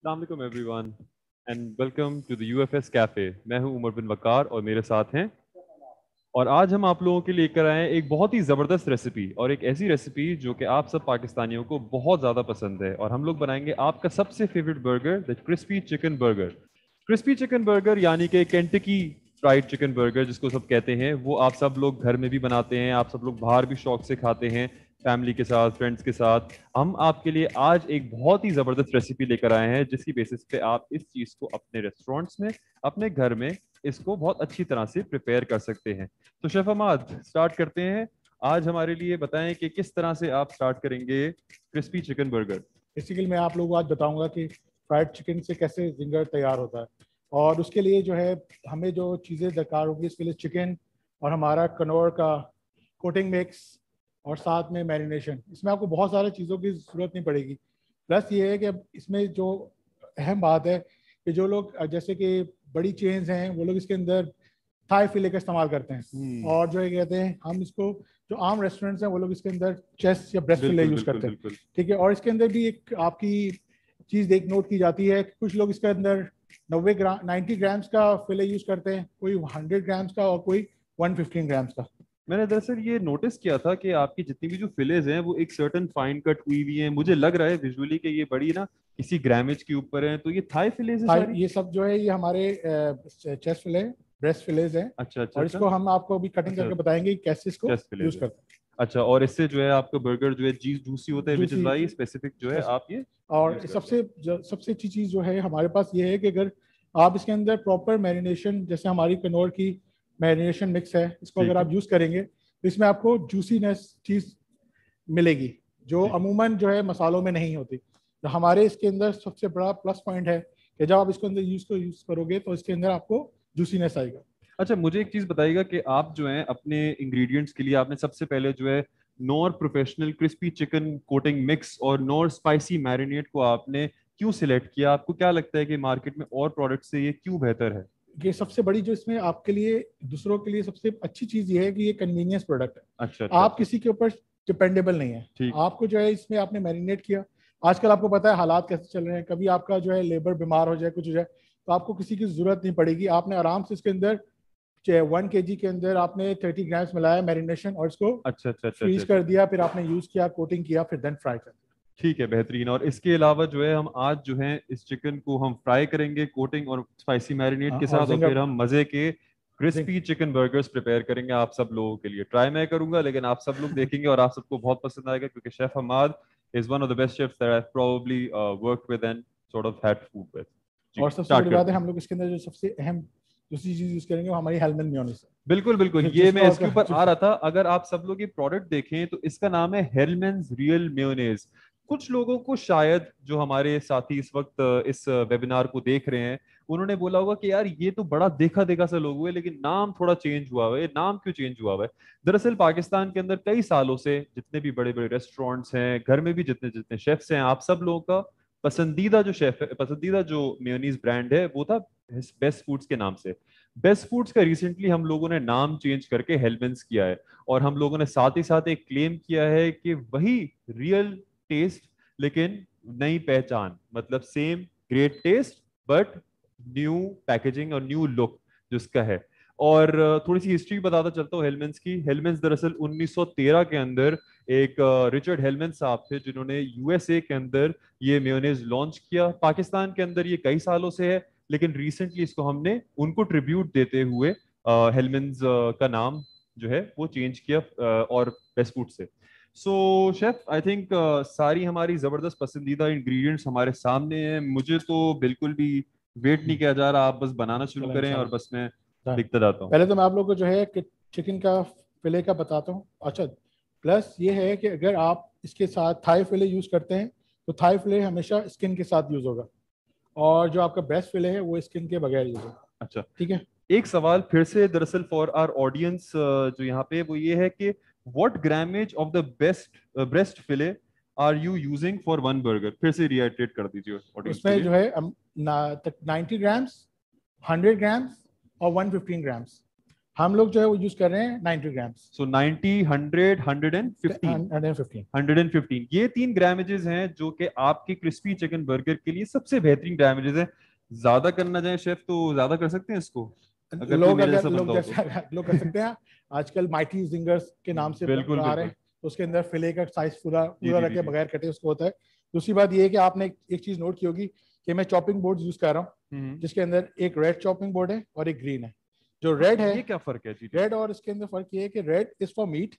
अस्सलाम everyone and welcome to the UFS cafe. मैं हूं उमर बिन वकार और मेरे साथ हैं, और आज हम आप लोगों के लिए लेकर आए हैं एक बहुत ही ज़बरदस्त रेसिपी, और एक ऐसी रेसिपी जो कि आप सब पाकिस्तानियों को बहुत ज़्यादा पसंद है। और हम लोग बनाएंगे आपका सबसे favourite burger, the crispy chicken burger. Crispy chicken burger यानी कि केंटकी फ्राइड चिकन बर्गर जिसको सब कहते हैं, वो आप सब लोग घर में भी बनाते हैं, आप सब लोग बाहर भी शौक से खाते हैं, फैमिली के साथ, फ्रेंड्स के साथ। हम आपके लिए आज एक बहुत ही ज़बरदस्त रेसिपी लेकर आए हैं जिसकी बेसिस पे आप इस चीज़ को अपने रेस्टोरेंट्स में, अपने घर में इसको बहुत अच्छी तरह से प्रिपेयर कर सकते हैं। तो शेफ अमाद, स्टार्ट करते हैं। आज हमारे लिए बताएं कि किस तरह से आप स्टार्ट करेंगे क्रिस्पी चिकन बर्गर। बेसिकली मैं आप लोगों को आज बताऊंगा कि फ्राइड चिकन से कैसे जिंगर तैयार होता है, और उसके लिए जो है हमें जो चीज़ें दरकार होंगी इसके लिए चिकन और हमारा कनौर का कोटिंग मिक्स और साथ में मैरिनेशन। इसमें आपको बहुत सारी चीज़ों की ज़रूरत नहीं पड़ेगी। प्लस ये है कि इसमें जो अहम बात है कि जो लोग जैसे कि बड़ी चेन्स हैं वो लोग इसके अंदर थाई फिले का इस्तेमाल करते हैं, और जो है कहते हैं हम इसको, जो आम रेस्टोरेंट्स हैं वो लोग इसके अंदर चेस्ट या ब्रेस्ट फिले यूज़ करते हैं। ठीक है, और इसके अंदर भी एक आपकी चीज़ एक नोट की जाती है कि कुछ लोग इसके अंदर 90 ग्राम्स का फिले यूज़ करते हैं, कोई 100 ग्राम्स का और कोई 115 ग्राम्स का। मैंने दरअसल ये नोटिस किया था कि आपकी जितनी भी जो फिलेज हैं वो एक सर्टेन फाइन कट हुई हुई हैं। मुझे लग रहा है विजुअली कि ये बड़ी ना किसी ग्रामेज के ऊपर है। तो ये थाई फिलेज है सारी? ये सब जो है ये हमारे चेस्ट फिले, ब्रेस्ट फिलेज हैं। अच्छा अच्छा और अच्छा। इसको हम आपको अभी कटिंग करके बताएंगे कि कैसे इसको चेस्ट यूज़ फिलेज है। करते हैं। अच्छा, और इससे जो है आपका बर्गर जो है चीज जूसी होता है, which is juicy, why specific जो है आप ये और यूज करते सबसे अच्छी चीज़ जो है हमारे पास ये है कि अगर आप इसके अंदर प्रॉपर मैरिनेशन, जैसे हमारी कनौर की मैरिनेशन मिक्स है, इसको हैं। अगर ठीक है, आप यूज़ करेंगे तो इसमें आपको जूसीनेस चीज़ मिलेगी जो ठीक है। अमूमन जो है मसालों में नहीं होती। तो हमारे इसके अंदर सबसे बड़ा प्लस पॉइंट है कि जब आप इसके अंदर यूज़ करोगे तो इसके अंदर आपको जूसीनेस आएगा। अच्छा, मुझे एक चीज बताइएगा कि आप जो है अपने इंग्रेडिएंट्स के लिए आपने सबसे पहले जो है nor professional crispy chicken coating mix और नॉर स्पाइसी मैरिनेट को आपने क्यों सिलेक्ट किया? आपको क्या लगता है कि मार्केट में और प्रोडक्ट से ये क्यों बेहतर है? ये सबसे बड़ी जो इसमें आपके लिए, दूसरों के लिए सबसे अच्छी चीज़ ये है कि ये कन्वीनियंस प्रोडक्ट है। अच्छा अच्छा आप अच्छा। किसी के ऊपर डिपेंडेबल नहीं है। ठीक। आपको जो है इसमें आपने मैरिनेट किया, आजकल आपको पता है हालात कैसे चल रहे हैं, कभी आपका जो है लेबर बीमार हो जाए, कुछ हो जाए, तो आपको किसी की जरूरत नहीं पड़ेगी। आपने आराम से इसके अंदर 1 kg के अंदर आपने 30 ग्राम्स मिलाया मैरिनेशन, और इसको अच्छा अच्छा अच्छा अच्छा फ्रीज कर अच्छा। दिया, फिर आपने यूज किया, कोटिंग किया, फिर देन फ्राई कर दिया। ठीक है, बेहतरीन। और इसके अलावा जो है हम आज जो है इस चिकन को हम फ्राई करेंगे कोटिंग और स्पाइसी मैरिनेट हाँ, के और साथ, और फिर हम मजे के जिंग क्रिस्पी चिकन बर्गर्स प्रिपेयर करेंगे आप सब लोगों के लिए। ट्राई मैं करूंगा लेकिन आप सब लोग देखेंगे और आप सबको बहुत पसंद आएगा, क्योंकि chef Hammad is one of the best chefs that I probably worked with and sort of had food with. जी, और सबसे स्टार्ट बड़ी बात करते है, हैं। हम लोग इसके अंदर जो सबसे अहम दूसरी चीज यूज करेंगे वो हमारी हेलमन मेयोनीज बिल्कुल बिल्कुल, है, ये जिसको मैं इसके ऊपर आ जिस रहा था। अगर आप सब लोग ये प्रोडक्ट देखें तो इसका नाम है हेलमेंस रियल मेयोनेज। कुछ लोगों को शायद, जो हमारे साथी इस वक्त इस वेबिनार को देख रहे हैं, उन्होंने बोला होगा कि यार ये तो बड़ा देखा देखा सा लोगो है, लेकिन नाम थोड़ा चेंज हुआ हुआ है। ये नाम क्यों चेंज हुआ हुआ है? दरअसल पाकिस्तान के अंदर कई सालों से जितने भी बड़े बड़े रेस्टोरेंट्स हैं, घर में भी जितने जितने शेफ्स हैं, आप सब लोगों का पसंदीदा जो शेफ है, पसंदीदा जो मेयोनीज ब्रांड है, वो था बेस्ट फूड्स के नाम से। बेस्ट फूड्स का रिसेंटली हम लोगों ने नाम चेंज करके हेलमेंस किया है, और हम लोगों ने साथ ही साथ एक क्लेम किया है कि वही रियल टेस्ट, लेकिन नई पहचान, मतलब same great test but new packaging और न्यू लुक जिसका है। और थोड़ी सी हिस्ट्री बताता चलता हूँ हेलमेंस की। हेलमेंस दरअसल 1913 के अंदर एक रिचर्ड हेलमेंस साहब थे जिन्होंने यूएसए के अंदर ये मेयोनेज लॉन्च किया। पाकिस्तान के अंदर ये कई सालों से है, लेकिन रिसेंटली इसको हमने उनको ट्रिब्यूट देते हुए हेलमेंस का नाम जो है वो चेंज किया, और बेस्ट फूड से। सो शेफ, आई थिंक सारी हमारी जबरदस्त पसंदीदा इंग्रेडिएंट्स हमारे सामने हैं। मुझे तो बिल्कुल भी वेट नहीं किया जा रहा, आप बस बनाना शुरू चलो करें और इंशाल्लाह बस मैं डन। लिखता जाता हूँ। पहले तो मैं आप लोग को जो है कि चिकन का फिले का बताता हूँ। अच्छा, प्लस ये है कि अगर आप इसके साथ थाई फिले यूज करते हैं तो थाई फिले हमेशा स्किन के साथ यूज होगा, और जो आपका बेस्ट फिले है वो स्किन के बगैर यूज होगा। अच्छा, ठीक है। एक सवाल फिर से दरअसल फॉर आवर ऑडियंस जो यहाँ पे, वो ये है कि what grammage of the best breast fillet are you using for one burger? फिर से रिएटरेट कर दीजिए ऑडियंस के उसमें लिए। जो है 90 ग्राम्स, 100 ग्राम्स और 115 ग्राम्स। हम लोग जो है वो यूज कर रहे हैं 90 ग्राम्स। सो 90, 100, 115, 115। 115, ये 3 ग्रामेजेस हैं जो कि आपके क्रिस्पी चिकन बर्गर के लिए सबसे बेहतरीन ग्रामेजेस हैं। ज्यादा करना चाहे शेफ तो ज्यादा कर सकते हैं इसको, अगर कोई मेरे जैसा लोग बंदा हो तो। जैसे लोग कर सकते हैं। आजकल माइटी जिंगर्स के नाम से बिल्कुल आ रहे बिल्कुल। हैं, तो उसके अंदर फिले का साइज पूरा जी पूरा जी जी रखे, जी। बगैर कटे उसको होता है। दूसरी बात ये है कि आपने एक चीज नोट की होगी कि मैं चॉपिंग बोर्ड यूज कर रहा हूँ, हम्म। जिसके अंदर एक रेड चॉपिंग बोर्ड है और एक ग्रीन है। जो रेड है, ये क्या फर्क है? जी जी। रेड और इसके अंदर फर्क ये है कि रेड इज फॉर मीट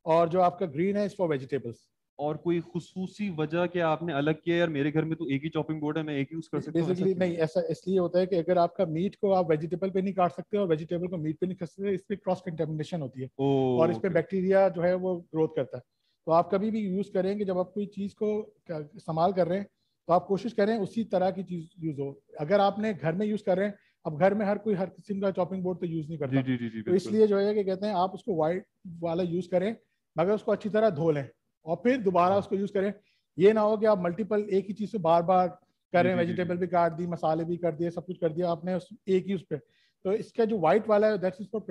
और जो आपका ग्रीन है इज फॉर वेजिटेबल्स। और कोई खुसूसी वजह कि आपने अलग किया? यार मेरे घर में तो एक ही चॉपिंग बोर्ड है, मैं एक ही यूज कर सकता हूँ, ऐसा बेसिकली क्यों? नहीं, ऐसा इसलिए होता है कि अगर आपका मीट को आप वेजिटेबल पे नहीं काट सकते और वेजिटेबल को मीट पे नहीं कर सकते, इस पे क्रॉस कंटेमिनेशन होती है ओ और इस पे ओके। बैक्टीरिया जो है वो ग्रोथ करता है। तो आप कभी भी यूज करेंगे, जब आप कोई चीज को इस्तेमाल कर रहे हैं, तो आप कोशिश करें उसी तरह की चीज यूज हो। अगर आपने घर में यूज कर रहे हैं, अब घर में हर किस्म का चॉपिंग बोर्ड तो यूज नहीं जी करता, जी जी जी तो बिल्कुल। इसलिए जो है कि कहते हैं आप उसको वाइट वाला यूज करें, मगर उसको अच्छी तरह धो लें और फिर दोबारा उसको यूज करें। ये ना हो कि आप मल्टीपल एक ही चीज से बार बार कर जी रहे हैं, जी जी जी। वेजिटेबल भी काट दी, मसाले भी कर दिए, सब कुछ कर दिया आपने एक ही उस पे। तो इसका जो व्हाइट वाला है that is for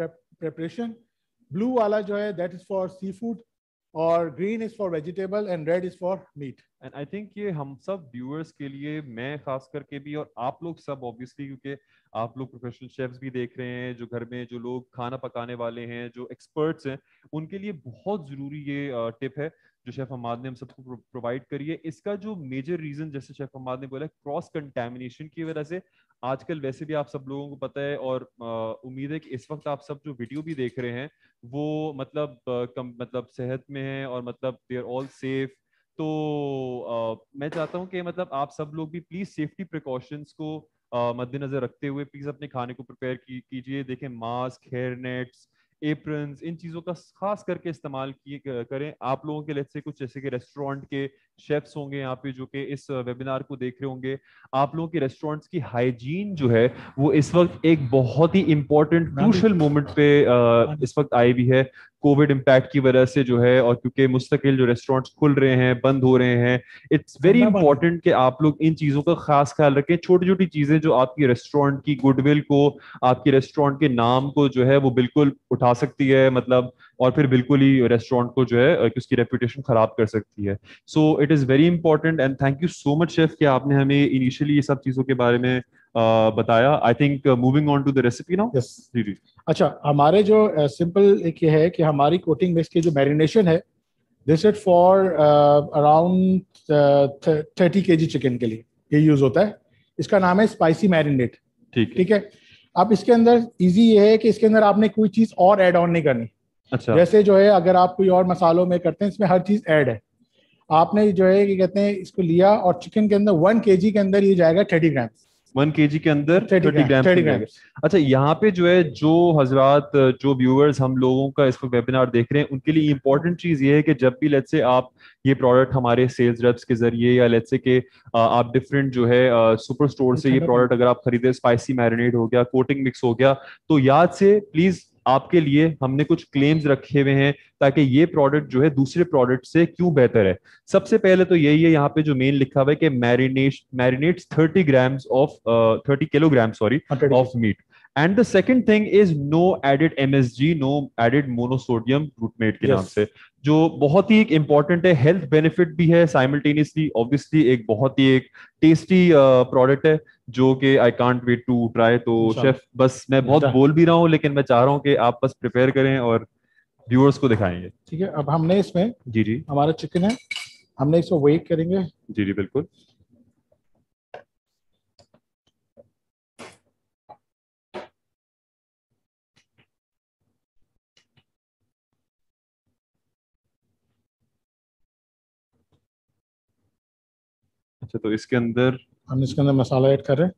preparation, blue वाला जो है that is for seafood, और green is for vegetable and red is for meat. And I think ये हम सब व्यूअर्स के लिए, मैं खास करके भी और आप लोग सब ऑब्वियसली, क्योंकि आप लोग प्रोफेशनल शेफ्स भी देख रहे हैं, जो घर में जो लोग खाना पकाने वाले हैं, जो एक्सपर्ट्स हैं, उनके लिए बहुत जरूरी ये टिप है जो शेफ हमाद ने हम सबको प्रोवाइड करी है। इसका जो मेजर रीजन, जैसे शेफ हमाद ने बोला, क्रॉस कंटेमिनेशन की वजह से आजकल वैसे भी आप सब लोगों को पता है, और उम्मीद है कि इस वक्त आप सब जो वीडियो भी देख रहे हैं वो मतलब मतलब सेहत में है और मतलब दे आर ऑल सेफ। तो मैं चाहता हूं कि मतलब आप सब लोग भी प्लीज सेफ्टी प्रिकॉशंस को मद्देनजर रखते हुए प्लीज अपने खाने को प्रिपेयर कीजिए। देखें, मास्क, हेयर नेट्स, एप्रन्स, इन चीज़ों का खास करके इस्तेमाल किए करें। आप लोगों के लेट्स से कुछ जैसे कि रेस्टोरेंट के शेफ्स होंगे यहाँ पे जो कि इस वेबिनार को देख रहे होंगे, आप लोगों के रेस्टोरेंट्स की हाइजीन जो है वो इस वक्त एक बहुत ही इंपॉर्टेंट क्रूशल मोमेंट पे इस वक्त आई हुई है, कोविड इम्पैक्ट की वजह से जो है। और क्योंकि मुस्तकिल जो रेस्टोरेंट्स खुल रहे हैं, बंद हो रहे हैं, इट्स वेरी इंपॉर्टेंट कि आप लोग इन चीज़ों का खास ख्याल रखें। छोटी छोटी चीज़ें जो आपकी रेस्टोरेंट की गुडविल को, आपके रेस्टोरेंट के नाम को जो है वो बिल्कुल उठा सकती है, मतलब, और फिर बिल्कुल ही रेस्टोरेंट को जो है उसकी रेपुटेशन खराब कर सकती है। So it is very important and thank you so much chef कि आपने हमें इनिशियली ये सब चीज़ों के बारे में बताया। I think moving on to the recipe now. Yes. जी जी। अच्छा, हमारे जो सिंपल एक ये है कि हमारी कोटिंग मिक्स की जो मैरिनेशन है, this is for around 30 kg chicken के लिए ये यूज होता है। इसका नाम है स्पाइसी मैरिनेट। ठीक है। ठीक है। अब इसके अंदर इजी ये है कि इसके अंदर आपने कोई चीज और ऐड ऑन नहीं करनी। अच्छा। जैसे जो है अगर आप कोई और मसालों में करते हैं, इसमें हर चीज ऐड है। आपने जो है कि कहते हैं इसको लिया और चिकन के अंदर 1 kg के अंदर ये जाएगा 30 ग्राम्स। 1 kg के अंदर 30 30 ग्राम ग्राम्स 30 मिल जाएगा। ग्राम्स अच्छा, यहाँ पे जो है, जो हजरात, जो व्यूअर्स हम लोगों का इस वक्त वेबिनार देख रहे हैं, उनके लिए इंपॉर्टेंट चीज ये है कि जब भी लेट्स से आप ये प्रोडक्ट हमारे सेल्स रेप्स के जरिए या लेट्स से कि आप डिफरेंट जो है सुपर स्टोर से ये प्रोडक्ट अगर आप खरीदे, स्पाइसी मैरिनेट हो गया, कोटिंग मिक्स हो गया, तो याद से प्लीज आपके लिए हमने कुछ क्लेम्स रखे हुए हैं ताकि ये प्रोडक्ट जो है दूसरे प्रोडक्ट से क्यों बेहतर है। सबसे पहले तो यही है, यहाँ पे जो मेन लिखा हुआ है कि marinates 30 grams of 30 kilogram sorry of meat. And the second thing is no added MSG, no added monosodium glutamate के नाम यस। से, जो बहुत ही एक इंपॉर्टेंट है, हेल्थ बेनिफिट भी है साइमल्टेनियसली, ऑब्वियसली एक बहुत ही एक टेस्टी प्रोडक्ट है जो कि I can't wait to try. तो शेफ, बस मैं बहुत बोल भी रहा हूँ लेकिन मैं चाह रहा हूँ कि आप बस प्रिपेयर करें और व्यूअर्स को दिखाएंगे। ठीक है। अब हमने इसमें, जी जी हमारा चिकन है, हमने इसको वेट करेंगे। जी जी बिल्कुल। अच्छा, तो इसके अंदर हम इसके अंदर मसाला ऐड कर रहे हैं।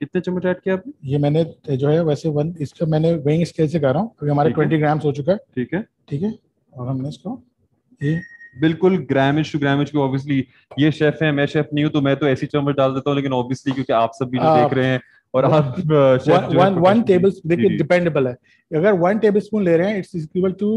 कितने चम्मच ऐड किया आपने? ये मैंने जो है वैसे वन, इसका मैंने वेइंग स्केल से कर रहा हूँ, अभी हमारे ठीक है 20 ग्राम्स हो चुका है। ठीक है। ठीक है। और हमने इसको ये बिल्कुल ग्रामेज टू ग्रामेज को, ऑब्वियसली ये शेफ है, मैं शेफ नहीं हूँ तो मैं तो ऐसी चम्मच डाल देता हूँ, लेकिन ऑब्वियसली क्योंकि आप सब भी जो देख रहे हैं और आप शेफ जो है वन प्रोफेशनल। टेबल, जी देखिए जी डिपेंडेबल है। अगर 1 टेबल स्पून ले रहे हैं इट्स इक्वल टू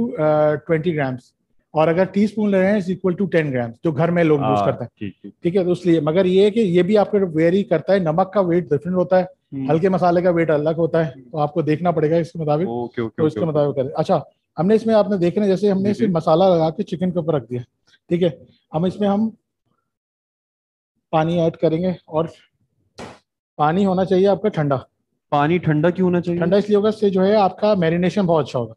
20 ग्राम्स, और अगर टी स्पून ले रहे हैं इज इक्वल टू 10 ग्राम, जो घर में लोग यूज करते हैं। ठीक ठीक। ठीक है, तो इसलिए, मगर ये है कि ये भी आपको वेरी करता है, नमक का वेट डिफरेंट होता है, हल्के मसाले का वेट अलग होता है, तो आपको देखना पड़ेगा इसके मुताबिक। ओके ओके तो ओके इसके ओके। मुताबिक करें। अच्छा, हमने इसमें आपने देख रहे हैं जैसे हमने जी जी। सिर्फ मसाला लगा के चिकन के ऊपर रख दिया। ठीक है, हम इसमें हम पानी ऐड करेंगे, और पानी होना चाहिए आपका ठंडा। पानी ठंडा क्यों होना चाहिए? ठंडा इसलिए होगा, इससे जो है आपका मैरिनेशन बहुत अच्छा होगा,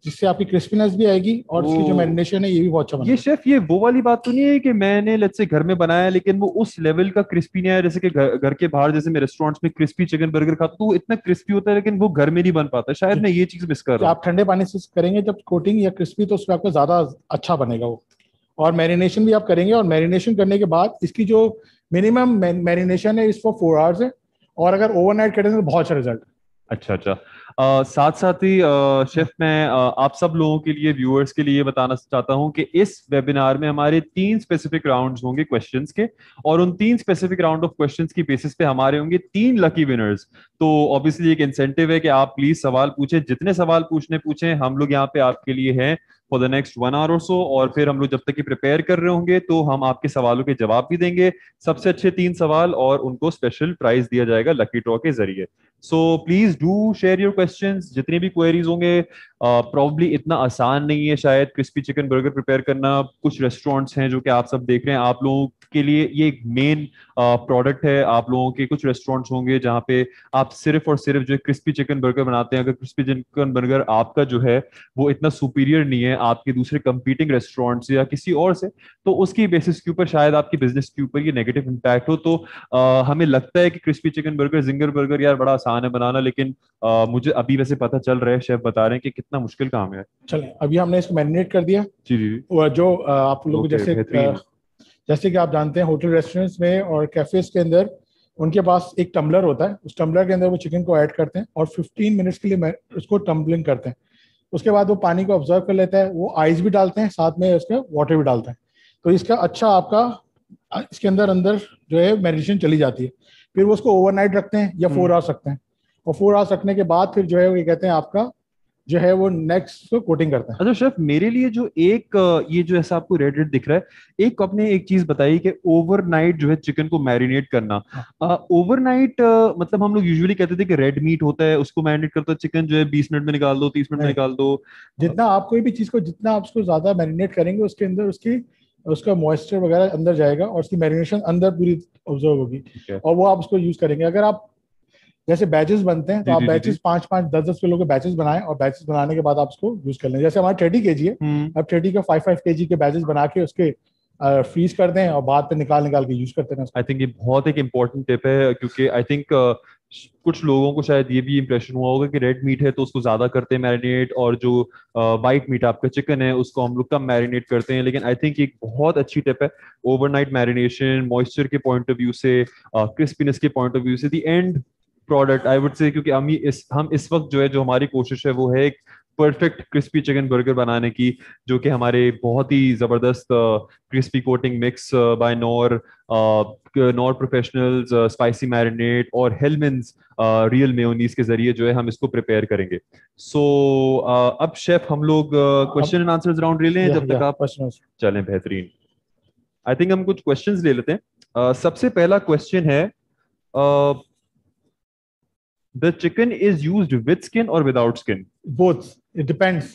जिससे आपकी क्रिस्पीनेस भी आएगी, और इसकी जो ओ, मैरिनेशन है ये भी बहुत अच्छा ये बनेगा। शेफ ये वो वाली बात तो नहीं है कि मैंने लेट्स से घर में बनाया लेकिन वो उस लेवल का क्रिस्पी नहीं आया, जैसे कि घर के बाहर जैसे मैं रेस्टोरेंट्स में क्रिस्पी चिकन बर्गर खाता हूं तो वो इतना क्रिस्पी होता है लेकिन वो घर में नहीं बन पाता, शायद जो, मैं ये चीज मिस कर जो रहा हूँ। आप ठंडे पानी से करेंगे जब कोटिंग या क्रिस्पी, तो उसमें आपका ज़्यादा अच्छा बनेगा वो। और मैरिनेशन भी आप करेंगे, और मैरिनेशन करने के बाद इसकी जो मिनिमम मैरिनेशन है इस फॉर 4 आवर्स है, और अगर ओवरनाइट करेंगे तो बहुत अच्छा रिजल्ट अच्छा अच्छा। साथ साथ ही है। शेफ मैं आप सब लोगों के लिए व्यूअर्स के लिए ये बताना चाहता हूं कि इस वेबिनार में हमारे 3 स्पेसिफिक राउंड्स होंगे क्वेश्चंस के, और उन 3 स्पेसिफिक राउंड ऑफ क्वेश्चंस की बेसिस पे हमारे होंगे 3 लकी विनर्स। तो ऑब्वियसली एक इंसेंटिव है कि आप प्लीज सवाल पूछें, जितने सवाल पूछने पूछें, हम लोग यहाँ पे आपके लिए हैं फॉर द नेक्स्ट 1 आवर और सो, और फिर हम लोग जब तक कि प्रिपेयर कर रहे होंगे तो हम आपके सवालों के जवाब भी देंगे। सबसे अच्छे 3 सवाल और उनको स्पेशल प्राइज दिया जाएगा लकी ड्रॉ के जरिए। So please do share your questions, जितनी भी क्वेरीज होंगे। प्रॉब्ली इतना आसान नहीं है शायद क्रिस्पी चिकन बर्गर प्रिपेयर करना। कुछ रेस्टोरेंट्स हैं जो कि आप सब देख रहे हैं, आप लोगों के लिए ये एक मेन प्रोडक्ट है। आप लोगों के कुछ रेस्टोरेंट्स होंगे जहाँ पे आप सिर्फ और सिर्फ जो क्रिस्पी चिकन बर्गर बनाते हैं। अगर क्रिस्पी चिकन बर्गर आपका जो है वो इतना सुपीरियर नहीं है आपके दूसरे कंपीटिंग रेस्टोरेंट्स या किसी और से, तो उसकी बेसिस के ऊपर शायद आपकी बिजनेस के ऊपर ये नेगेटिव इम्पैक्ट हो। तो हमें लगता है कि crispy chicken burger, ginger burger यार बड़ा आसान है बनाना, लेकिन मुझे अभी वैसे पता चल रहा है, शेफ बता रहे हैं कि कितना मुश्किल काम है। चलें, अभी हमने इसको मैरिनेट कर दिया। जी जी जी। वो जो आप लोग ओके जैसे बेहतरीन। जैसे कि आप जानते हैं होटल रेस्टोरेंट्स में और कैफेज के अंदर उनके पास एक टम्बलर होता है, उस टम्बलर के अंदर वो चिकन को ऐड करते हैं और 15 मिनट्स के लिए उसको टम्बलिंग करते हैं। उसके बाद वो पानी को ऑब्जर्व कर लेता है, वो आइस भी डालते हैं, साथ में उसके वाटर भी डालते हैं। तो इसका अच्छा आपका इसके अंदर अंदर जो है मैरिनेशन चली जाती है। फिर वो उसको ओवरनाइट रखते हैं या 4 आवर्स रखते हैं, और 4 आवर्स रखने के बाद फिर जो है वो ये कहते हैं आपका जो है वो नेक्स्ट कोटिंग करते हैं। अच्छा शेफ, मेरे लिए जो एक ये जो ऐसा आपको रेड रेड दिख रहा है, एक आपने एक चीज बताई कि ओवरनाइट जो है चिकन को मैरिनेट करना। हाँ, ओवरनाइट मतलब हम लोग यूजुअली कहते थे कि रेड मीट होता है उसको मैरिनेट करते हो, चिकन जो है 20 मिनट में निकाल दो, 30 मिनट में नहीं, निकाल दो। जितना आप कोई भी चीज़ को जितना आप उसको ज़्यादा मैरिनेट करेंगे उसके अंदर उसकी उसका मॉइस्चर वगैरह अंदर जाएगा, और उसकी मैरिनेशन अंदर पूरी ऑब्जर्व होगी, ठीक है। और वो आप उसको यूज़ करेंगे। अगर आप जैसे बैचेस बनते हैं तो जी आप जी जी जी। बैचेस 5-5, 10-10 किलो के बैचेस बनाएं, और बैचेस बनाने के बाद आप उसको यूज कर लें। जैसे हमारा 30 kg है, हम्म। अब 30 का 5-5 kg के बैचेस बना के उसके फ्रीज कर दें, और बाद में निकाल निकाल के यूज करते हैं आई उसको। थिंक ये बहुत एक इम्पॉर्टेंट टिप है, क्योंकि आई थिंक कुछ लोगों को शायद ये भी इंप्रेशन हुआ होगा कि रेड मीट है तो उसको ज्यादा करते हैं मैरिनेट, और जो वाइट मीट आपका चिकन है उसको हम लोग कम मैरिनेट करते हैं। लेकिन आई थिंक एक बहुत अच्छी टिप है ओवरनाइट मैरिनेशन, मॉइस्चर के पॉइंट ऑफ व्यू से, क्रिस्पीनेस के पॉइंट ऑफ व्यू से, the end product I would say. क्योंकि हम इस वक्त जो है जो हमारी कोशिश है वो है एक परफेक्ट क्रिस्पी चिकन बर्गर बनाने की, जो कि हमारे बहुत ही जबरदस्त crispy coating mix by nor professionals, spicy marinate और हेलमेंस रियल मेयोनीज के जरिए जो है हम इसको प्रिपेयर करेंगे। सो अब शेफ हम लोग अब क्वेश्चन एंड आंसर्स राउंड ले लें जब या तक आप क्वेश्चन। चलें। बेहतरीन। आई थिंक हम कुछ क्वेश्चंस ले लेते हैं। सबसे पहला क्वेश्चन है, the chicken is used with skin और without skin? Both, it depends.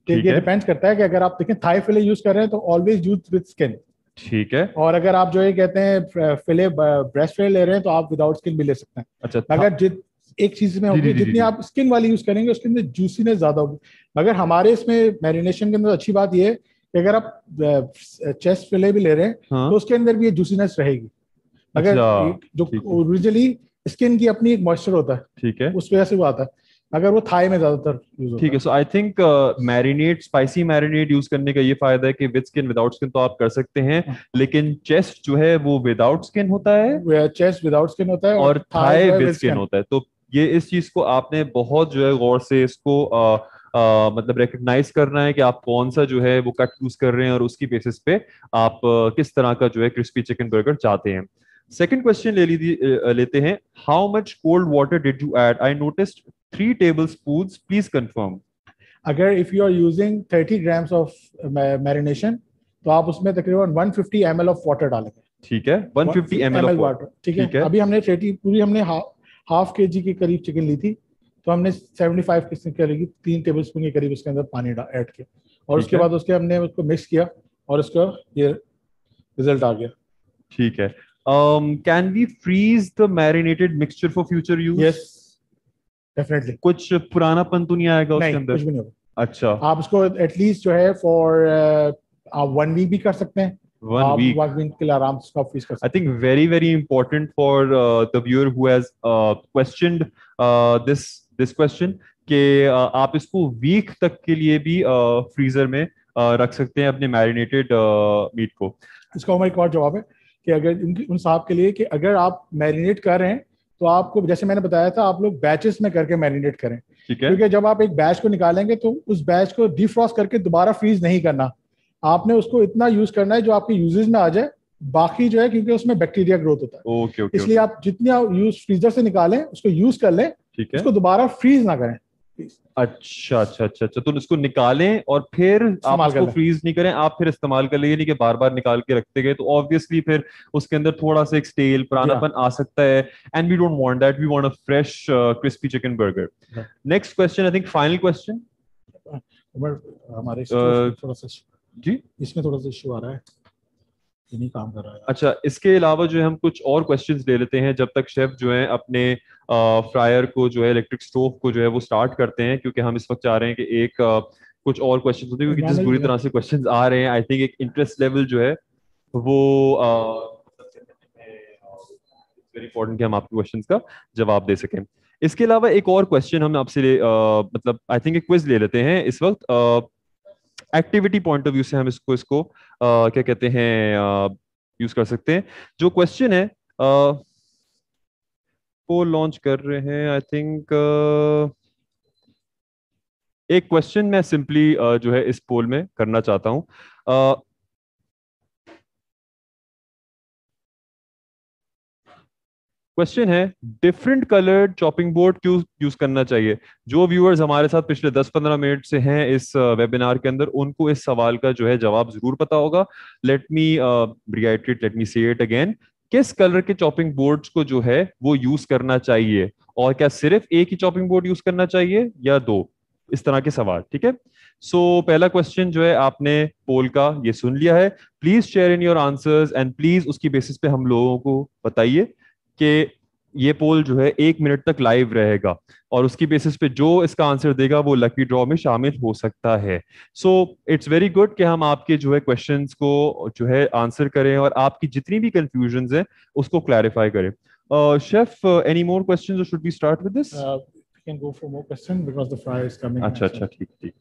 ठीक ये है। डिपेंड्स करता है कि अगर आप देखें थाई फिले यूज कर रहे हैं तो ऑलवेज यूज विद स्किन, ठीक है। और अगर आप जो ये कहते हैं फिले ब्रेस्ट फिले ले रहे हैं तो आप विदाउट स्किन भी ले सकते हैं। अच्छा था। मगर जित एक चीज में जी जी होगी, जी जी जितनी जी। आप स्किन वाली यूज करेंगे उसके अंदर जूसीनेस ज्यादा होगी। मगर हमारे इसमें मैरिनेशन के अंदर अच्छी बात ये है कि अगर आप चेस्ट फिले भी ले रहे हैं हाँ। तो उसके अंदर भी ये जूसीनेस रहेगी। मगर अच्छा। जो ठीक है। ओरिजिनली स्किन की अपनी एक मॉइस्चर होता है, ठीक है। उस वजह से वो आता है, मगर वो थाई में ज्यादातर यूज ठीक होता है। So I think marinate, spicy marinate use करने का ये फायदा है कि विद स्किन विदाउट स्किन तो आप कर सकते हैं, है। लेकिन चेस्ट जो है वो विदाउट स्किन होता है चेस्ट विदाउट स्किन होता है और और थाई थाई जो है विद विद स्किन स्किन। होता है। तो ये इस चीज को आपने बहुत जो है गौर से इसको मतलब रिकग्नाइज करना है कि आप कौन सा जो है वो कट यूज कर रहे हैं, और उसकी बेसिस पे आप किस तरह का जो है क्रिस्पी चिकन बर्गर चाहते हैं। सेकंड क्वेश्चन लेते हैं। How much cold water did you add? I noticed 3 tablespoons, please confirm. अगर if you are using 30 grams of marination, तो आप उसमें तकरीबन 150 ml ऑफ वाटर डालेंगे। ठीक है, 150 ml of ml water. Water, ठीक है। ठीक है, अभी हमने 30 पूरी हमने हाफ के जी के करीब चिकन ली थी, तो हमने 75 किस्म के लगी 3 टेबल स्पून के करीब उसके अंदर पानी ऐड किया, और ठीक उसके है, बाद उसके हमने उसको मिक्स किया, और उसका ये रिजल्ट आ गया। ठीक है। Can V fridge the marinated mixture for future use? Yes, definitely. कुछ पुरानापन तो नहीं आएगा उसके नहीं, अंदर? कुछ भी नहीं होगा। अच्छा, आप उसको एटलीस्ट जो है फॉर आप 1 वीक भी कर सकते हैं। वन आप वीक 1 वीक के लिए आराम से उसको फ्रीज कर I सकते think very important for the viewer who has questioned this question कि आप इसको वीक तक के लिए भी फ्रीजर में रख सकते हैं अपने मैरिनेटेड मीट को। हैं। इसका हमारा एक और जवाब है कि अगर उन साहब के लिए कि अगर आप मैरिनेट कर रहे हैं, तो आपको जैसे मैंने बताया था, आप लोग बैचेस में करके मैरिनेट करें, ठीक है, क्योंकि जब आप एक बैच को निकालेंगे तो उस बैच को डिफ्रॉस्ट करके दोबारा फ्रीज नहीं करना। आपने उसको इतना यूज करना है जो आपके यूजेज में आ जाए, बाकी जो है क्योंकि उसमें बैक्टीरिया ग्रोथ होता है, ओके ओके इसलिए ओके, आप जितने आप यूज फ्रीजर से निकालें उसको यूज कर लें, ठीक है। उसको दोबारा फ्रीज ना करें प्लीज, अच्छा अच्छा अच्छा अच्छा, तो इसको निकालें और फिर आप इस्तेमाल कर उसको लें। फ्रीज नहीं करें, आप फिर इस्तेमाल कर लें, नहीं कि बार बार निकाल के रखते गए तो ऑब्वियसली फिर उसके अंदर थोड़ा सा एक स्टेल जी हाँ। पुरानापन आ सकता है। And we don't want that, we want a fresh crispy chicken burger. हाँ। Next question, I think final question. Umar, हमारे स्टोव में थोड़ा सा जी, इसमें थोड़ा सा इशू आ रहा है, ये नहीं काम कर रहा है आज। अच्छा, इसके अलावा जो है हम कुछ और क्वेश्चंस ले लेते हैं जब तक शेफ जो है अपने फ्रायर को जो है इलेक्ट्रिक स्टोव को जो है वो स्टार्ट करते हैं, क्योंकि हम इस वक्त चाह रहे हैं कि एक कुछ और क्वेश्चंस होते हैं, क्योंकि जिस मैंने बुरी तरह से क्वेश्चंस आ रहे हैं आई थिंक एक इंटरेस्ट लेवल जो है वो वेरी इंपॉर्टेंट कि हम आपके क्वेश्चंस का जवाब दे सकें। इसके अलावा एक और क्वेश्चन हम आपसे मतलब आई थिंक एक क्विज ले लेते हैं इस वक्त। एक्टिविटी पॉइंट ऑफ व्यू से हम इसको इसको क्या कहते हैं यूज कर सकते हैं। जो क्वेश्चन है वो लॉन्च कर रहे हैं आई थिंक। एक क्वेश्चन मैं सिंपली जो है इस पोल में करना चाहता हूं। क्वेश्चन है, डिफरेंट कलर्ड चॉपिंग बोर्ड क्यों यूज करना चाहिए? जो व्यूअर्स हमारे साथ पिछले 10-15 मिनट से हैं इस वेबिनार के अंदर, उनको इस सवाल का जो है जवाब जरूर पता होगा। लेट मी रिआइटरेट, लेट मी से इट अगेन। किस कलर के चॉपिंग बोर्ड्स को जो है वो यूज करना चाहिए, और क्या सिर्फ एक ही चॉपिंग बोर्ड यूज करना चाहिए या दो? इस तरह के सवाल, ठीक है। सो पहला क्वेश्चन जो है आपने पोल का ये सुन लिया है। Please share in your answers and please उसकी बेसिस पे हम लोगों को बताइए कि ये पोल जो है 1 मिनट तक लाइव रहेगा, और उसकी बेसिस पे जो इसका आंसर देगा वो लकी ड्रॉ में शामिल हो सकता है। सो इट्स वेरी गुड कि हम आपके जो है क्वेश्चंस को जो है आंसर करें और आपकी जितनी भी कंफ्यूजन्स हैं उसको क्लैरिफाई करें। Chef, any more questions or should we start with this? Can go for more question because the fry is coming अच्छा अच्छा, एक्चुअली। ठीक ठीक।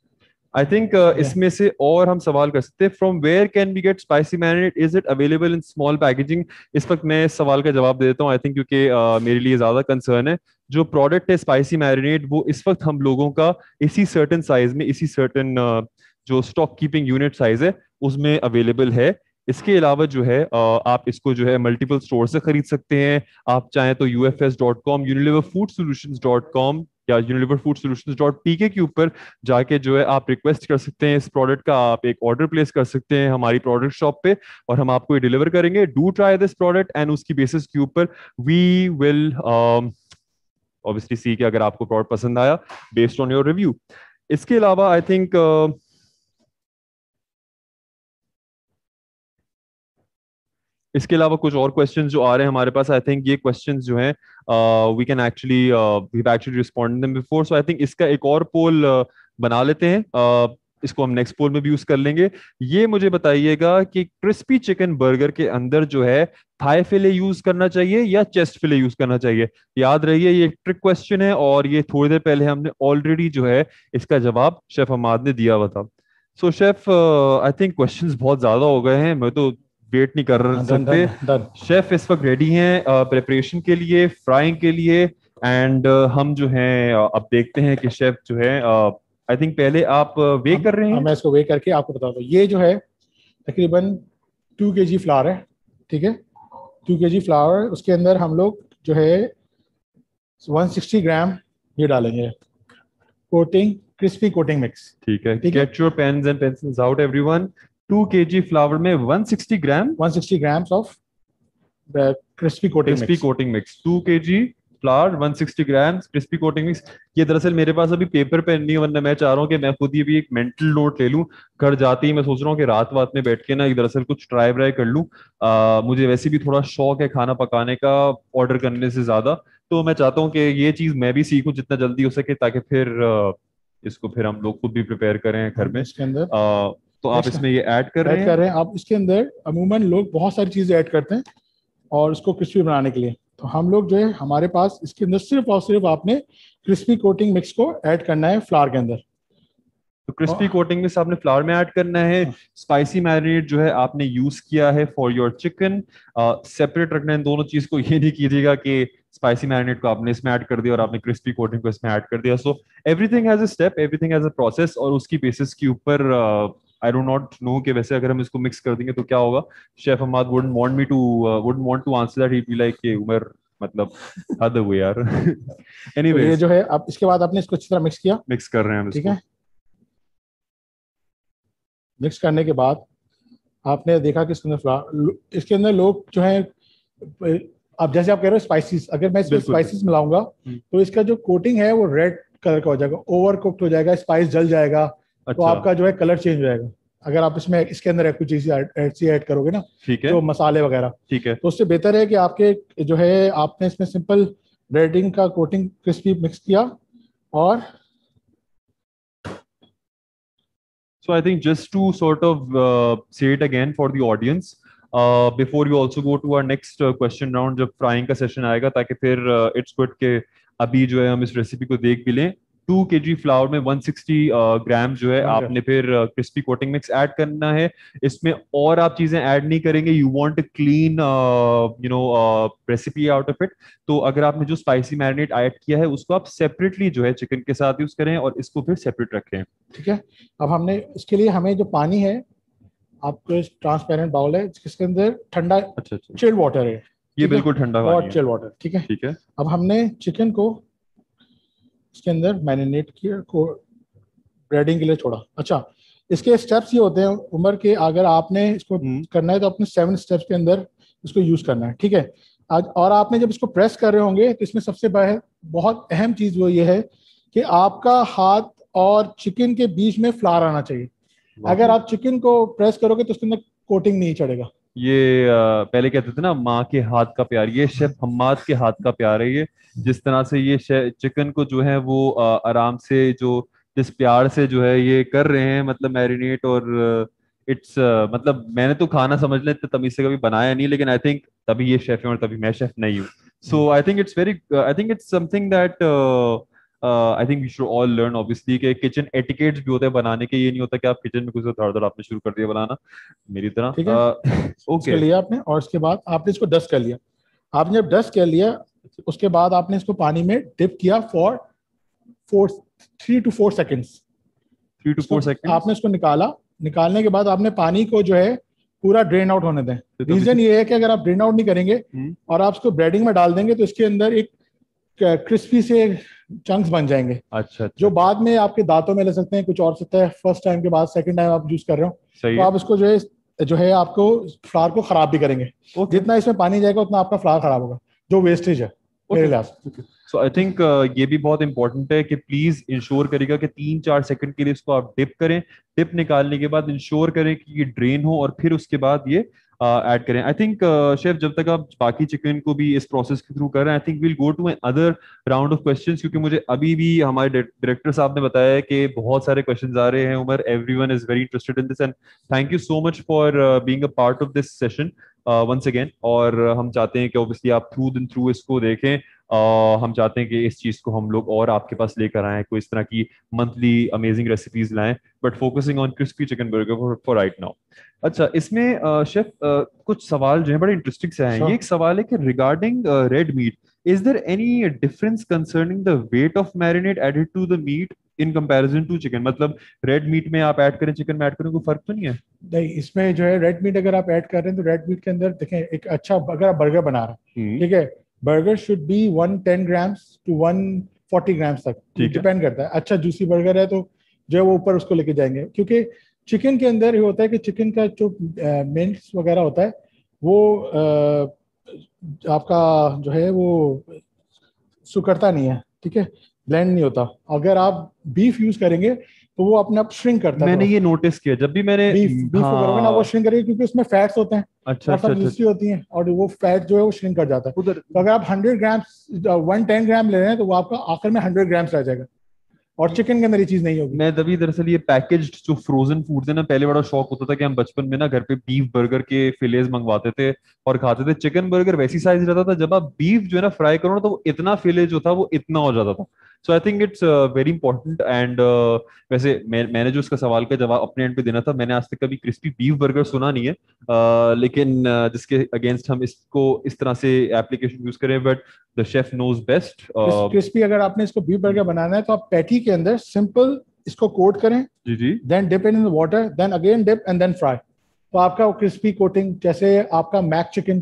आई थिंक या इसमें से और हम सवाल कर सकते हैं, from where can we get spicy marinate, is it available in small packaging? इस वक्त मैं इस सवाल का जवाब दे देता हूँ आई थिंक, क्योंकि मेरे लिए ज्यादा कंसर्न है। जो प्रोडक्ट है स्पाइसी मैरिनेट वो इस वक्त हम लोगों का इसी सर्टन साइज में, इसी सर्टन जो स्टॉक कीपिंग यूनिट साइज है उसमें अवेलेबल है। इसके अलावा जो है आप इसको जो है मल्टीपल स्टोर से खरीद सकते हैं। आप चाहें तो ufs.com, unileverfoodsolutions.com या unileverfoodsolutions.pk के ऊपर जाके जो है आप रिक्वेस्ट कर सकते हैं इस प्रोडक्ट का, आप एक ऑर्डर प्लेस कर सकते हैं हमारी प्रोडक्ट शॉप पे, और हम आपको ये डिलीवर करेंगे। Do try this product and उसकी बेसिस के ऊपर वी विल ऑब्वियसली सी कि अगर आपको प्रोडक्ट पसंद आया बेस्ड ऑन योर रिव्यू। इसके अलावा आई थिंक इसके अलावा कुछ और क्वेश्चंस जो आ रहे हैं हमारे पास, आई थिंक ये क्वेश्चंस जो हैं we can actually we actually respond them before. So I think इसका एक और पोल बना लेते हैं। इसको हम नेक्स्ट पोल में भी यूज कर लेंगे। ये मुझे बताइएगा कि क्रिस्पी चिकन बर्गर के अंदर जो है थाई फिले यूज करना चाहिए या चेस्ट फिले यूज करना चाहिए? याद रहिए ये एक ट्रिक क्वेश्चन है, और ये थोड़ी देर पहले हमने ऑलरेडी जो है इसका जवाब शेफ हमाद ने दिया हुआ था। सो शेफ, आई थिंक क्वेश्चंस बहुत ज्यादा हो गए हैं, मैं तो वेट नहीं कर डन सकते। Done done. शेफ इस वक्त रेडी हैं प्रिपरेशन के लिए, फ्राइंग के लिए। एंड हम जो हैं अब देखते हैं कि शेफ जो है आई थिंक पहले आप वे कर रहे अब हैं। मैं इसको वे करके आपको बता दूं, ये जो है तकरीबन 2 kg फ्लावर है, ठीक है। 2 kg फ्लावर, उसके अंदर हम लोग जो है 160 ग्राम ये डालेंगे कोटिंग क्रिस्पी कोटिंग मिक्स। ठीक है, ठीक है, get your pens and pencils out everyone. 2 kg flour में 160 gram 160 grams of crispy coating crispy mix. Coating mix. 2 kg flour 160 grams crispy coating mix. ये दरअसल मेरे पास अभी पेपर पेन नहीं है, वरना मैं चाह रहा हूँ कि मैं खुद ही भी एक मेंटल नोट ले लूँ। घर जाते ही मैं सोच रहा हूँ कि रात वात में बैठ के ना एक दरअसल कुछ ट्राई व्राई कर लूँ। मुझे वैसे भी थोड़ा शौक है खाना पकाने का, ऑर्डर करने से ज्यादा। तो मैं चाहता हूँ कि ये चीज मैं भी सीखूं जितना जल्दी हो सके, ताकि फिर इसको फिर हम लोग खुद भी प्रिपेयर करें घर हम में। इसके अंदर तो आप नेक्स्ट इसमें ये ऐड कर रहे ऐड हैं। कर रहे हैं। आप इसके अंदर अमूमन लोग बहुत सारी चीज़ें ऐड करते हैं और उसको क्रिस्पी बनाने के लिए। तो हम लोग जो है, हमारे पास इसके अंदर सिर्फ और सिर्फ आपने क्रिस्पी कोटिंग मिक्स को ऐड करना है फ्लावर के अंदर। तो क्रिस्पी और कोटिंग में से आपने फ्लावर में ऐड करना है। हाँ, स्पाइसी मैरिनेट जो है आपने यूज किया है फॉर योर चिकन। सेपरेट रखना है इन दोनों चीज को। ये नहीं कीजिएगा कि स्पाइसी मैरिनेट को आपने इसमें ऐड कर दिया और आपने क्रिस्पी कोटिंग को इसमें ऐड कर दिया। So everything has a step, everything has a process, और उसकी बेसिस के ऊपर आई डोंट नॉट नो कि वैसे अगर हम इसको मिक्स कर देंगे तो क्या होगा। Chef Hamad wouldn't want to answer that, he be like कि उमर मतलब हद हुई यार। तो ये एनीवेज, जो है, आप इसके बाद आपने इसको अच्छी तरह मिक्स किया। मिक्स कर रहे हैं हम ठीक इसको। है, मिक्स करने के बाद आपने देखा कि इसके अंदर लोग जो है, अब जैसे आप कह रहे हो स्पाइसेस, अगर मैं इसमें बिल्कुल। स्पाइसेस मिलाऊंगा तो इसका जो कोटिंग है वो रेड कलर का हो जाएगा, ओवर कुक्ड हो जाएगा, स्पाइस जल जाएगा, तो अच्छा। आपका जो है कलर चेंज हो जाएगा। अगर आप इसमें इसके अंदर कुछ चीज़ ऐड करोगे ना, ठीक है। जो मसाले वगैरह, ठीक है। तो उससे बेहतर है कि आपके जो है आपने इसमें सिंपल ब्रेडिंग का कोटिंग क्रिस्पी मिक्स किया। और So I think just to sort of say it again for the audience, before you also go to our next question round, जब फ्राइंग का सेशन आएगा, ताकि फिर इट्स गुड के अभी जो है हम इस रेसिपी को देख भी लें। 2 kg फ्लावर में 160 ग्राम जो है बन गया। आपने फिर क्रिस्पी कोटिंग मिक्स ऐड करना है। इसमें और आप चीजें ऐड नहीं करेंगे। You want clean recipe out of it. तो अगर आपने जो स्पाइसी मैरिनेट ऐड किया है उसको आप सेपरेटली जो है चिकन के साथ यूज करें और इसको फिर सेपरेट रखें। ठीक है, अब हमने इसके लिए हमें जो पानी है, आपको ट्रांसपेरेंट बाउल है जिसके अंदर ठंडा अच्छा अच्छा। चिल्ड वाटर है। ये ठीक है, बिल्कुल ठंडा पानी हॉट है। Chilled water. ठीक है, ठीक है। अब हमने चिकन को इसके अंदर मैरिनेट किया, को ब्रेडिंग के लिए छोड़ा। अच्छा, इसके स्टेप्स ये होते हैं उमर के, अगर आपने इसको हम्म। करना है तो अपने 7 स्टेप्स के अंदर इसको यूज करना है। ठीक है, आज और आपने जब इसको प्रेस कर रहे होंगे तो इसमें सबसे बहुत अहम चीज वो ये है कि आपका हाथ और चिकन के बीच में फ्लावर आना चाहिए। अगर वाकई। आप चिकन को प्रेस करोगे तो उसके अंदर कोटिंग नहीं चढ़ेगा। ये पहले कहते थे ना माँ के हाथ का प्यार, ये शेफ हम्माद के हाथ का प्यार है ये। जिस तरह से ये चिकन को जो है वो आराम से जो जिस प्यार से जो है ये कर रहे हैं, मतलब मैरिनेट, और इट्स मतलब मैंने तो खाना समझ लें इतने तमीज से कभी बनाया नहीं, लेकिन आई थिंक तभी ये शेफ है और तभी मैं शेफ नहीं हूँ। So I think it's very, I think it's something that I think we should all learn obviously, कि किचन एटिकेट्स भी होते हैं बनाने के। ये नहीं होता कि आप किचन में कुछ धड़ धड़ आपने शुरू कर दिया बनाना मेरी ठीक है, तरह। इसको ओके। लिया आपने और उसके बाद आपने इसको डस्ट कर लिया। आपने जब डस्ट कर लिया, उसके बाद आपने इसको पानी में डिप किया for 3 to 4 seconds. 3 to 4 seconds। आपने इसको निकाला। निकालने के बाद आपने पानी को जो है पूरा ड्रेन आउट होने दें। तो तब रीजन ये है कि अगर आप ड्रेन आउट नहीं करेंगे हम्म। और आप इसको ब्रेडिंग में डाल देंगे तो इसके अंदर एक क्रिस्पी से चंक्स बन जाएंगे, अच्छा अच्छा जो अच्छा। बाद में आपके दांतों में लग सकते हैं, कुछ और सकता है। फर्स्ट टाइम के बाद सेकंड टाइम आप यूज कर रहे हो सही तो है। आप इसको जो है आपको फ्लावर को खराब भी करेंगे। ओके। जितना इसमें पानी जाएगा उतना आपका फ्लावर खराब होगा, जो वेस्टेज है मेरे ओके। लिहाज से। सो आई थिंक ये भी बहुत इंपॉर्टेंट है कि प्लीज इंश्योर करिएगा कि 3-4 सेकंड के लिए इसको आप डिप करें। डिप निकालने के बाद इंश्योर करें कि ये ड्रेन हो, और फिर उसके बाद ये ऐड करें। आई थिंक शेफ जब तक आप बाकी चिकन को भी इस प्रोसेस के थ्रू कर रहे हैं, I think will go to other round of questions, क्योंकि मुझे अभी भी हमारे डायरेक्टर साहब ने बताया है कि बहुत सारे क्वेश्चंस आ रहे हैं Umar. Everyone is very interested in this, and thank you so much for being a part of this session once again. और हम चाहते हैं कि ऑब्वियसली आप थ्रू दिन थ्रू इसको देखें। हम चाहते हैं कि इस चीज़ को हम लोग और आपके पास लेकर आएं, कोई इस तरह की मंथली अमेजिंग रेसिपीज लाएं, but focusing on crispy chicken burger for right now. अच्छा, इसमें शेफ कुछ सवाल जो है बड़े इंटरेस्टिंग से हैं। ये श्योर। एक सवाल है कि regarding red meat, is there any difference concerning the weight of marinate added to the meat in comparison to chicken? मतलब रेड मीट में आप ऐड करें, चिकन में ऐड करें, कोई फर्क तो नहीं है? नहीं, इसमें जो है रेड मीट अगर आप ऐड कर रहे हैं तो रेड मीट के अंदर देखें, एक अच्छा अगर आप बर्गर बना रहे हैं, ठीक है, burger should be 110 grams to 1 40 grams तक, ठीक है। डिपेंड करता है। अच्छा जूसी बर्गर है तो जो है वो ऊपर उसको लेके जाएंगे, क्योंकि चिकन के अंदर ये होता है कि चिकन का जो मिंट्स वगैरह होता है वो आपका जो है वो सुकड़ता नहीं है, ठीक है, ब्लेंड नहीं होता। अगर आप बीफ यूज करेंगे तो वो अपने आप श्रिंक करता है मैंने थोड़ा ये सा। नोटिस किया जब भी मैंने बीफ बीफ को करोगे ना वो हाँ। श्रिंक करेगा, क्योंकि उसमें फैट्स होते हैं अच्छा और अच्छा अच्छा सब्सिडी होती हैं, और वो फैट जो है वो श्रिंक कर जाता है। उधर। तो अगर आप 100 ग्राम्स 110 ग्राम ले रहे हैं तो वो आपका आखिर में 100 ग्राम्स रह जाएगा, और चिकन के अंदर ये चीज नहीं होगी। मैं तभी दरअसल ये पैकेज्ड जो फ्रोजन फूड्स है ना, पहले बड़ा शौक होता था कि हम बचपन में ना घर पे बीफ बर्गर के फिलेज मंगवाते थे और खाते थे। चिकन बर्गर वैसी साइज रहता था, जब आप बीफ जो है ना फ्राई करो ना तो वो इतना फिले जो था वो इतना हो जाता था। So I think it's very important and वैसे मैंने जो उसका सवाल का जवाब अपने एंड पे देना था, मैंने आज तक कभी क्रिस्पी बीफ बर्गर सुना नहीं है, लेकिन जिसके अगेंस्ट हम इसको इस तरह से एप्लीकेशन यूज करें, but the chef knows best. Crispy अगर आपने इसको बीफ बर्गर बनाना है तो आप पैटी के अंदर सिंपल इसको कोट करें, जी जी। Then dip in water, then again dip and then fry. तो आपका क्रिस्पी कोटिंग जैसे आपका मैक चिकन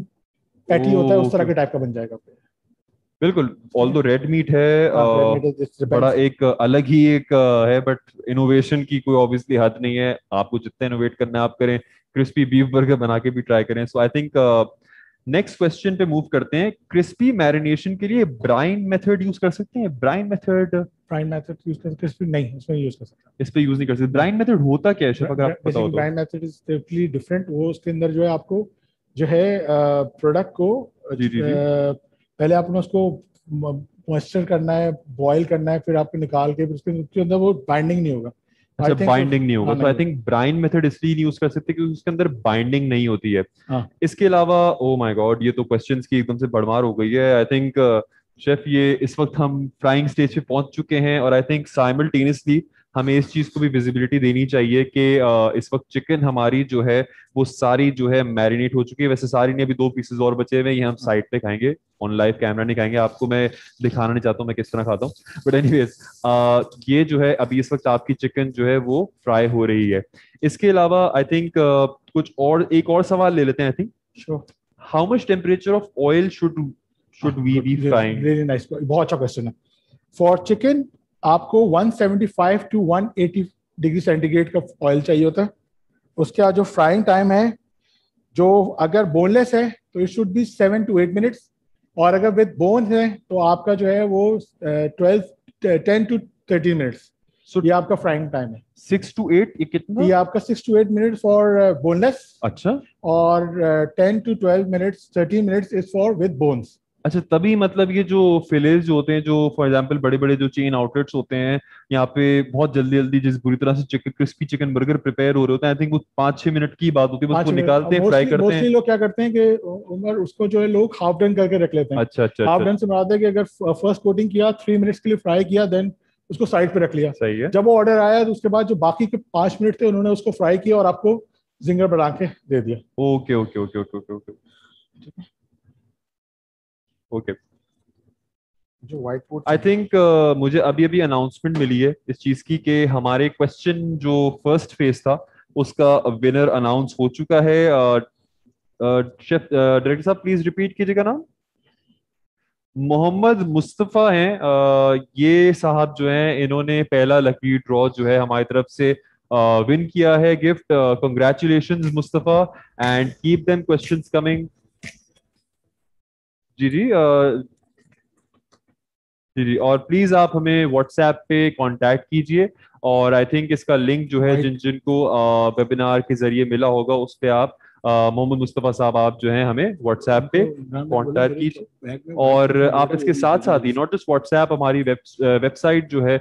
पैटी होता है उस तरह ओके, के टाइप का बन जाएगा। बिल्कुल। ऑल ठीक है। दो रेड मीट है, हाँ रेड मीट इट बड़ा डिपेंड्स। एक अलग ही एक है, बट इनोवेशन की कोई ऑब्वियसली हद नहीं है। आपको जितना इनोवेट करना है आप करें, क्रिस्पी बीफ बर्गर बना के भी ट्राई करें। सो आई थिंक नेक्स्ट क्वेश्चन पे मूव करते हैं। क्रिस्पी मैरिनेशन के लिए ब्राइन मेथड यूज कर सकते हैं? Brine method fried method use कर, क्रिस्पी नहीं इसमें यूज कर सकता। इस पे यूज नहीं कर सकते। नहीं, ब्राइन मेथड होता क्या है शेफ, अगर आपको पता हो बेसिकली तो? Brian method is totally different. वो उसके अंदर जो है आपको जो है प्रोडक्ट को जी जी जी। पहले आपने उसको मॉइस्चर करना है, बॉईल करना है, फिर आपको निकाल के फिर उसके अंदर वो बाइंडिंग नहीं होगा। अच्छा, आई थिंक सो। बाइंडिंग नहीं होगा, हाँ तो आई नहीं होगा। थिंक ब्राइन मेथड इसलिए नहीं यूज कर सकते क्योंकि उसके अंदर बाइंडिंग नहीं होती है। हाँ इसके अलावा ओ माय गॉड, ये तो क्वेश्चंस की एकदम से भरमार हो गई है। आई थिंक शेफ ये इस वक्त हम फ्राइंग स्टेज पे पहुंच चुके हैं, और आई थिंक साइमल्टेनियसली हमें इस चीज को भी विजिबिलिटी देनी चाहिए कि इस वक्त चिकन हमारी जो है वो सारी जो है मैरिनेट हो चुकी है। वैसे सारी नहीं, अभी 2 पीसेस और बचे हुए हैं, ये हम हाँ साइड पे खाएंगे, ऑन लाइव कैमरा नहीं खाएंगे। आपको मैं दिखाना नहीं चाहता हूँ मैं किस तरह खाता हूँ, बट एनीवेज ये जो है अभी इस वक्त आपकी चिकन जो है वो फ्राई हो रही है। इसके अलावा आई थिंक कुछ और एक और सवाल ले लेते हैं। I think sure. How much temperature of oil should we be frying? Really nice, बहुत अच्छा क्वेश्चन है। फॉर चिकन आपको 175 टू 180 डिग्री सेंटीग्रेड का ऑयल चाहिए होता है। उसके बाद जो फ्राइंग टाइम है, जो अगर बोनलेस है तो it should be 7 to 8 minutes, और अगर विद बोन है तो आपका जो है वो 10 to 13 मिनट्स। सो ये आपका फ्राइंग टाइम है। 6 to 8, ये कितना? ये आपका 6 to 8 मिनट्स फॉर बोनलेस, अच्छा और 10 to 12 minutes 13 minutes is for with bones. अच्छा, तभी मतलब ये जो फिलेज जो होते हैं, जो फॉर एग्जांपल बड़े बड़े जो चेन आउटलेट्स होते हैं, यहाँ पे बहुत जल्दी जल्दी जिस बुरी तरह से chicken crispy chicken burger prepare हो रहे होते हैं, आई थिंक वो 5-6 मिनट की बात होती है, बस पाँच वो मिनट निकालते हैं, फ्राई मोस्टली करते हैं। मोस्टली लोग क्या करते हैं कि उमर उसको जो है लोग हाफ डन करके रख लेते हैं। अच्छा अच्छा हाफ अच्छा डन अच्छा, से मुराद है कि अगर फर्स्ट कोटिंग किया 3 मिनट्स के लिए फ्राई किया, देन उसको साइड पे रख लिया। सही है। जब वो ऑर्डर आया तो उसके बाद जो बाकी के 5 मिनट थे उन्होंने उसको फ्राई किया और आपको जिंगर बना के दे दिया। Okay okay okay okay okay okay okay. जो व्हाइट बोर्ड आई था। थिंक मुझे अभी अभी अनाउंसमेंट मिली है इस चीज की कि हमारे क्वेश्चन जो फर्स्ट फेज था उसका विनर अनाउंस हो चुका है। शेफ डायरेक्टर साहब प्लीज रिपीट कीजिएगा नाम। मोहम्मद मुस्तफ़ा हैं ये साहब जो हैं, इन्होंने पहला लकी ड्रॉ जो है हमारी तरफ से विन किया है gift. Congratulations Mustafa, and keep them questions coming. जी जी जी जी, और प्लीज आप हमें व्हाट्सएप पे कांटेक्ट कीजिए, और आई थिंक इसका लिंक जो है जिन व्हाइट जिनको वेबिनार के जरिए मिला होगा उस पे आप मोहम्मद मुस्तफ़ा साहब आप जो हैं हमें व्हाट्सएप पे उनको इमरान भाई बोले कांटेक्ट मेरे कीजिए। बैग में व्हाइट और चिकन आप बोर्ड है, वो इसके भी साथ दे साथ ही दीजिए। नॉट जस्ट व्हाट्सएप, हमारी वेबसाइट जो है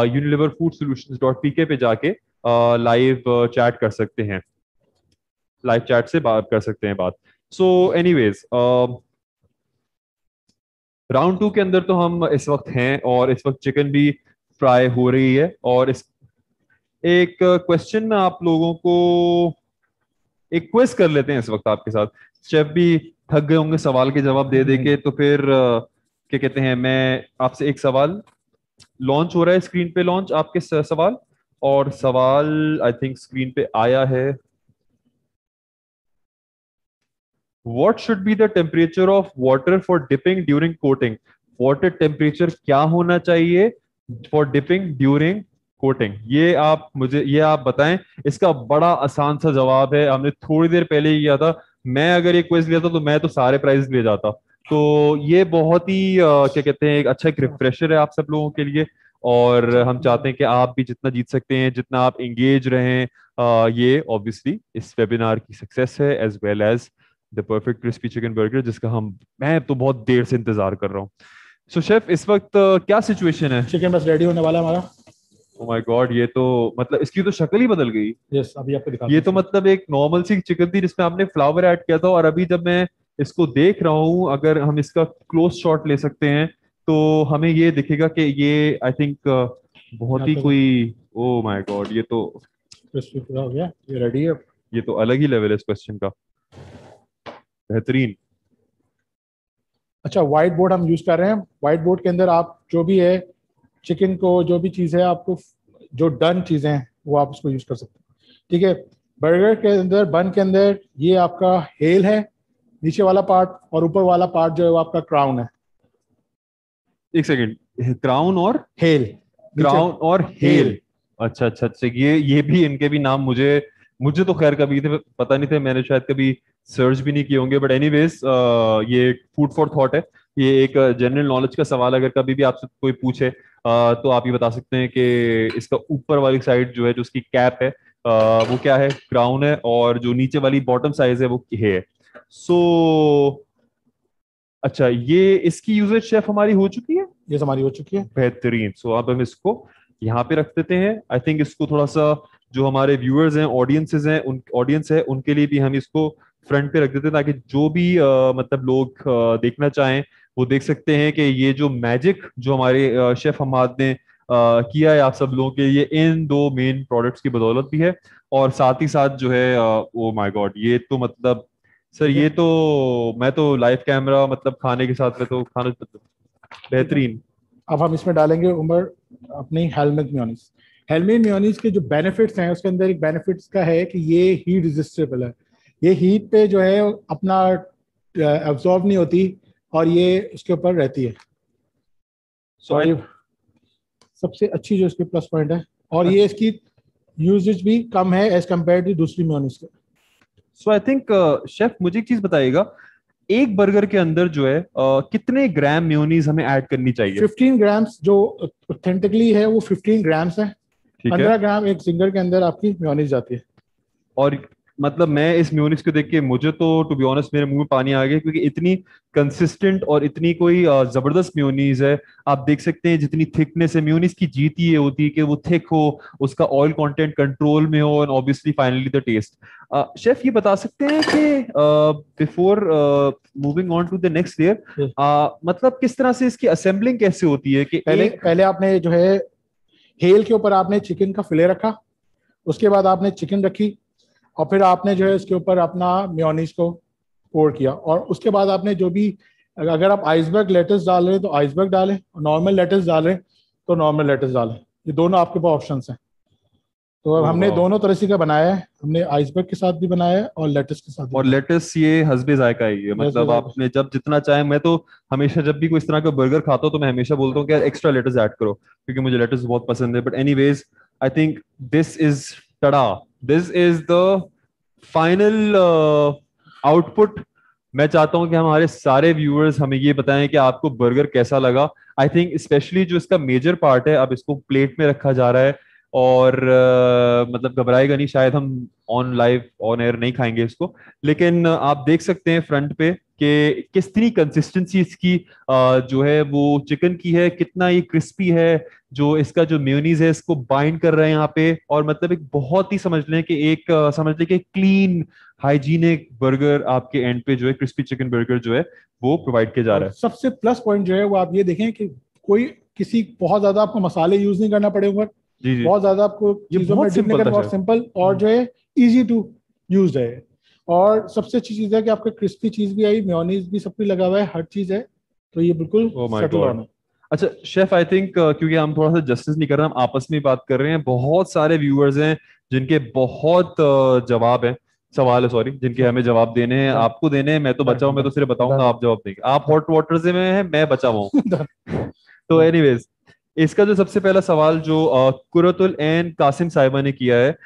unileverfoodsolutions.pk पे जाके लाइव चैट कर सकते हैं, लाइव चैट से बात कर सकते हैं बात। सो एनीवेज राउंड 2 के अंदर तो हम इस वक्त हैं, और इस वक्त चिकन भी फ्राई हो रही है, और इस एक क्वेश्चन में आप लोगों को एक क्विज कर लेते हैं इस वक्त आपके साथ। शेफ भी थक गए होंगे सवाल के जवाब दे दे नहीं के, तो फिर क्या कहते हैं, मैं आपसे एक सवाल लॉन्च हो रहा है स्क्रीन पे, लॉन्च आपके सवाल, और सवाल आई थिंक स्क्रीन पे आया है। What should be the temperature of water for dipping during coating? Water temperature क्या होना चाहिए फॉर डिपिंग ड्यूरिंग कोटिंग? ये आप बताएं। इसका बड़ा आसान सा जवाब है, हमने थोड़ी देर पहले ही किया था। मैं अगर ये क्विज लिया था तो मैं तो सारे प्राइज ले जाता। तो ये बहुत ही क्या कहते हैं, एक अच्छा एक रिफ्रेशर है आप सब लोगों के लिए। और हम चाहते हैं कि आप भी जितना जीत सकते हैं, जितना आप एंगेज रहें। ये ऑब्वियसली इस वेबिनार की सक्सेस है, as well as the perfect crispy chicken burger, जिसका मैं तो बहुत देर से इंतजार कर रहा हूँ। सो शेफ, इस वक्त क्या सिचुएशन है? चिकन बस रेडी होने वाला है हमारा। ओ माय गॉड, ये तो मतलब इसकी तो शक्ल ही बदल गई। यस, अभी आपको दिखाता ये हूँ तो इसको। मतलब एक नॉर्मल सी चिकन थी जिसमें आपने फ्लावर ऐड किया था, और अभी जब मैं इसको देख रहा हूँ, अगर हम इसका क्लोज शॉट ले सकते हैं तो हमें ये दिखेगा कि ये आई थिंक बहुत यहाँ ही पे कोई, ओ माय गॉड, क्रिस्पी पूरा हो गया, ये रेडी है। ये तो अलग ही लेवल है इस क्वेश्चन का। बेहतरीन। अच्छा, व्हाइट बोर्ड हम यूज कर रहे हैं। व्हाइट बोर्ड के अंदर आप जो भी है चिकन को, जो भी चीज़ है आपको, जो डन चीज़ें हैं वो आप उसको यूज कर सकते हैं। ठीक है, बर्गर के अंदर, बन के अंदर ये आपका हेल है, नीचे वाला पार्ट, और ऊपर वाला पार्ट जो है वो आपका क्राउन है। एक सेकंड, क्राउन और हेल, नीचे क्राउन और हेल। हेल। अच्छा अच्छा अच्छा, ये भी, इनके भी नाम मुझे मुझे तो खैर कभी थे पता नहीं थे, मैंने शायद कभी सर्च भी नहीं किए होंगे। बट एनीवेज, ये फूड फॉर थॉट है। ये एक जनरल नॉलेज का सवाल, अगर कभी भी आपसे कोई पूछे तो आप ये बता सकते हैं कि इसका ऊपर वाली साइड जो है, जो उसकी कैप है, वो क्या है? क्राउन है। और जो नीचे वाली बॉटम साइज है वो है। सो अच्छा, ये इसकी यूजेज शेफ हमारी हो चुकी है। ये हमारी हो चुकी है। बेहतरीन। सो अब हम इसको यहाँ पे रख देते हैं। आई थिंक इसको थोड़ा सा, जो हमारे व्यूअर्स हैं, ऑडियंस है, उनके लिए भी हम इसको फ्रंट पे रख देते हैं, ताकि जो भी मतलब लोग देखना चाहें वो देख सकते हैं कि ये जो मैजिक जो हमारे शेफ हमाद ने किया है आप सब लोगों के लिए, इन दो मेन प्रोडक्ट्स की बदौलत भी है। और साथ ही साथ जो है, ओ माय गॉड, ये तो मतलब सर, ठीक है, ये तो मैं तो लाइव कैमरा मतलब खाने के साथ में तो खाना ठीक है। बेहतरीन। अब हम इसमें डालेंगे उमर अपनी हेलमेट मेयोनीज। हेलमेट मेयोनीज के जो बेनिफिट्स हैं, उसके अंदर एक बेनिफिट्स का है कि ये हीट रेजिस्टेबल है। ये हीट पे जो है अपना एब्जॉर्ब नहीं होती, और ये उसके ऊपर रहती है। सो और आई ये सबसे अच्छी जो इसकी प्लस पॉइंट है। और ये इसकी यूजेज भी कम है एज कम्पेयर टू दूसरी मेयोनीज के। सो आई थिंक शेफ, मुझे एक चीज बताइएगा, एक बर्गर के अंदर जो है कितने ग्राम मेयोनीज हमें ऐड करनी चाहिए? 15 ग्राम्स जो ऑथेंटिकली है वो 15 ग्राम्स है। ठीक है। 15 ग्राम एक सिंगर के अंदर आपकी मेयोनीज जाती है। और मतलब मैं इस मेयोनीज को देख के, मुझे तो टू बी ऑनेस्ट मेरे मुंह में पानी आ गया, क्योंकि इतनी कंसिस्टेंट और इतनी कोई जबरदस्त मेयोनीज है। आप देख सकते हैं जितनी थिकनेस है मेयोनीज की, जीत ही ये होती है कि वो थिक हो, उसका ऑयल कंटेंट कंट्रोल में हो, and obviously finally the taste. Chef, ये बता सकते हैं कि before moving on to the next layer, मतलब किस तरह से इसकी असेंबलिंग कैसे होती है कि पहले एक। पहले आपने जो है हेल के ऊपर आपने चिकन का फिले रखा, उसके बाद आपने चिकन रखी, और फिर आपने जो है उसके ऊपर अपना मेयोनीज को पोर किया, और उसके बाद आपने जो भी, अगर आप आइसबर्ग लेटस डाल रहे हैं तो आइसबर्ग डालें, और नॉर्मल लेटस डाल रहे हैं तो नॉर्मल लेटस डालें। ये दोनों आपके पास ऑप्शंस हैं। तो अब ओ हमने वाह। दोनों तरह से का बनाया है, हमने आइसबर्ग के साथ भी बनाया है और लेटस के साथ भी और बनाया लेटेस ये हस्बे जायका ही है, है। मतलब आपने जब जितना चाहे। मैं तो हमेशा जब भी कोई इस तरह का बर्गर खाता हूँ तो मैं हमेशा बोलता हूँ कि यार एक्स्ट्रा लेटेस ऐड करो, क्योंकि मुझे लेटेस बहुत पसंद है। But anyways, I think this is tada, this is the final output. मैं चाहता हूं कि हमारे सारे व्यूअर्स हमें ये बताएं कि आपको बर्गर कैसा लगा। आई थिंक स्पेशली जो इसका मेजर पार्ट है, अब इसको प्लेट में रखा जा रहा है। और मतलब घबराएगा नहीं, शायद हम ऑन लाइव ऑन एयर नहीं खाएंगे इसको, लेकिन आप देख सकते हैं फ्रंट पे कि कितनी कंसिस्टेंसी इसकी जो है वो चिकन की है, कितना ये क्रिस्पी है। जो इसका जो मेयोनीज है इसको बाइंड कर रहे हैं यहाँ पे, और मतलब एक बहुत ही समझ लें कि एक समझ लें कि क्लीन हाइजीनिक बर्गर आपके एंड पे जो है, क्रिस्पी चिकन बर्गर जो है वो प्रोवाइड किया जा और रहा है। सबसे प्लस पॉइंट जो है वो आप ये देखें कि कोई किसी बहुत ज्यादा आपको मसाले यूज नहीं करना पड़े ऊपर, जी जी। बहुत ज्यादा आपको ये चीजों में बहुत डिप नहीं सिंपल था करना, बहुत शायद। सिंपल, और जो है इजी टू यूज है। और सबसे अच्छी चीज है कि आपका क्रिस्पी चीज भी आई, मेयोनीज भी सब कुछ लगा हुआ है, हर चीज है। तो ये बिल्कुल oh my settle God. On है। अच्छा शेफ, आई थिंक क्योंकि हम थोड़ा सा जस्टिस नहीं कर रहे, हम आपस में ही बात कर रहे हैं, बहुत सारे व्यूअर्स हैं जिनके बहुत जवाब हैं। सवाल है, सॉरी, जिनके हमें जवाब देने हैं, डन आपको देने हैं। मैं तो बचा हूं, मैं तो सिर्फ बताऊंगा, डन आप जवाब देंगे। आप हॉट वाटर से में हैं, मैं बचा हुआ डन हूं। तो एनीवेज, इसका जो सबसे पहला सवाल जो कुरतुल एन कासिम साहिबा ने किया है,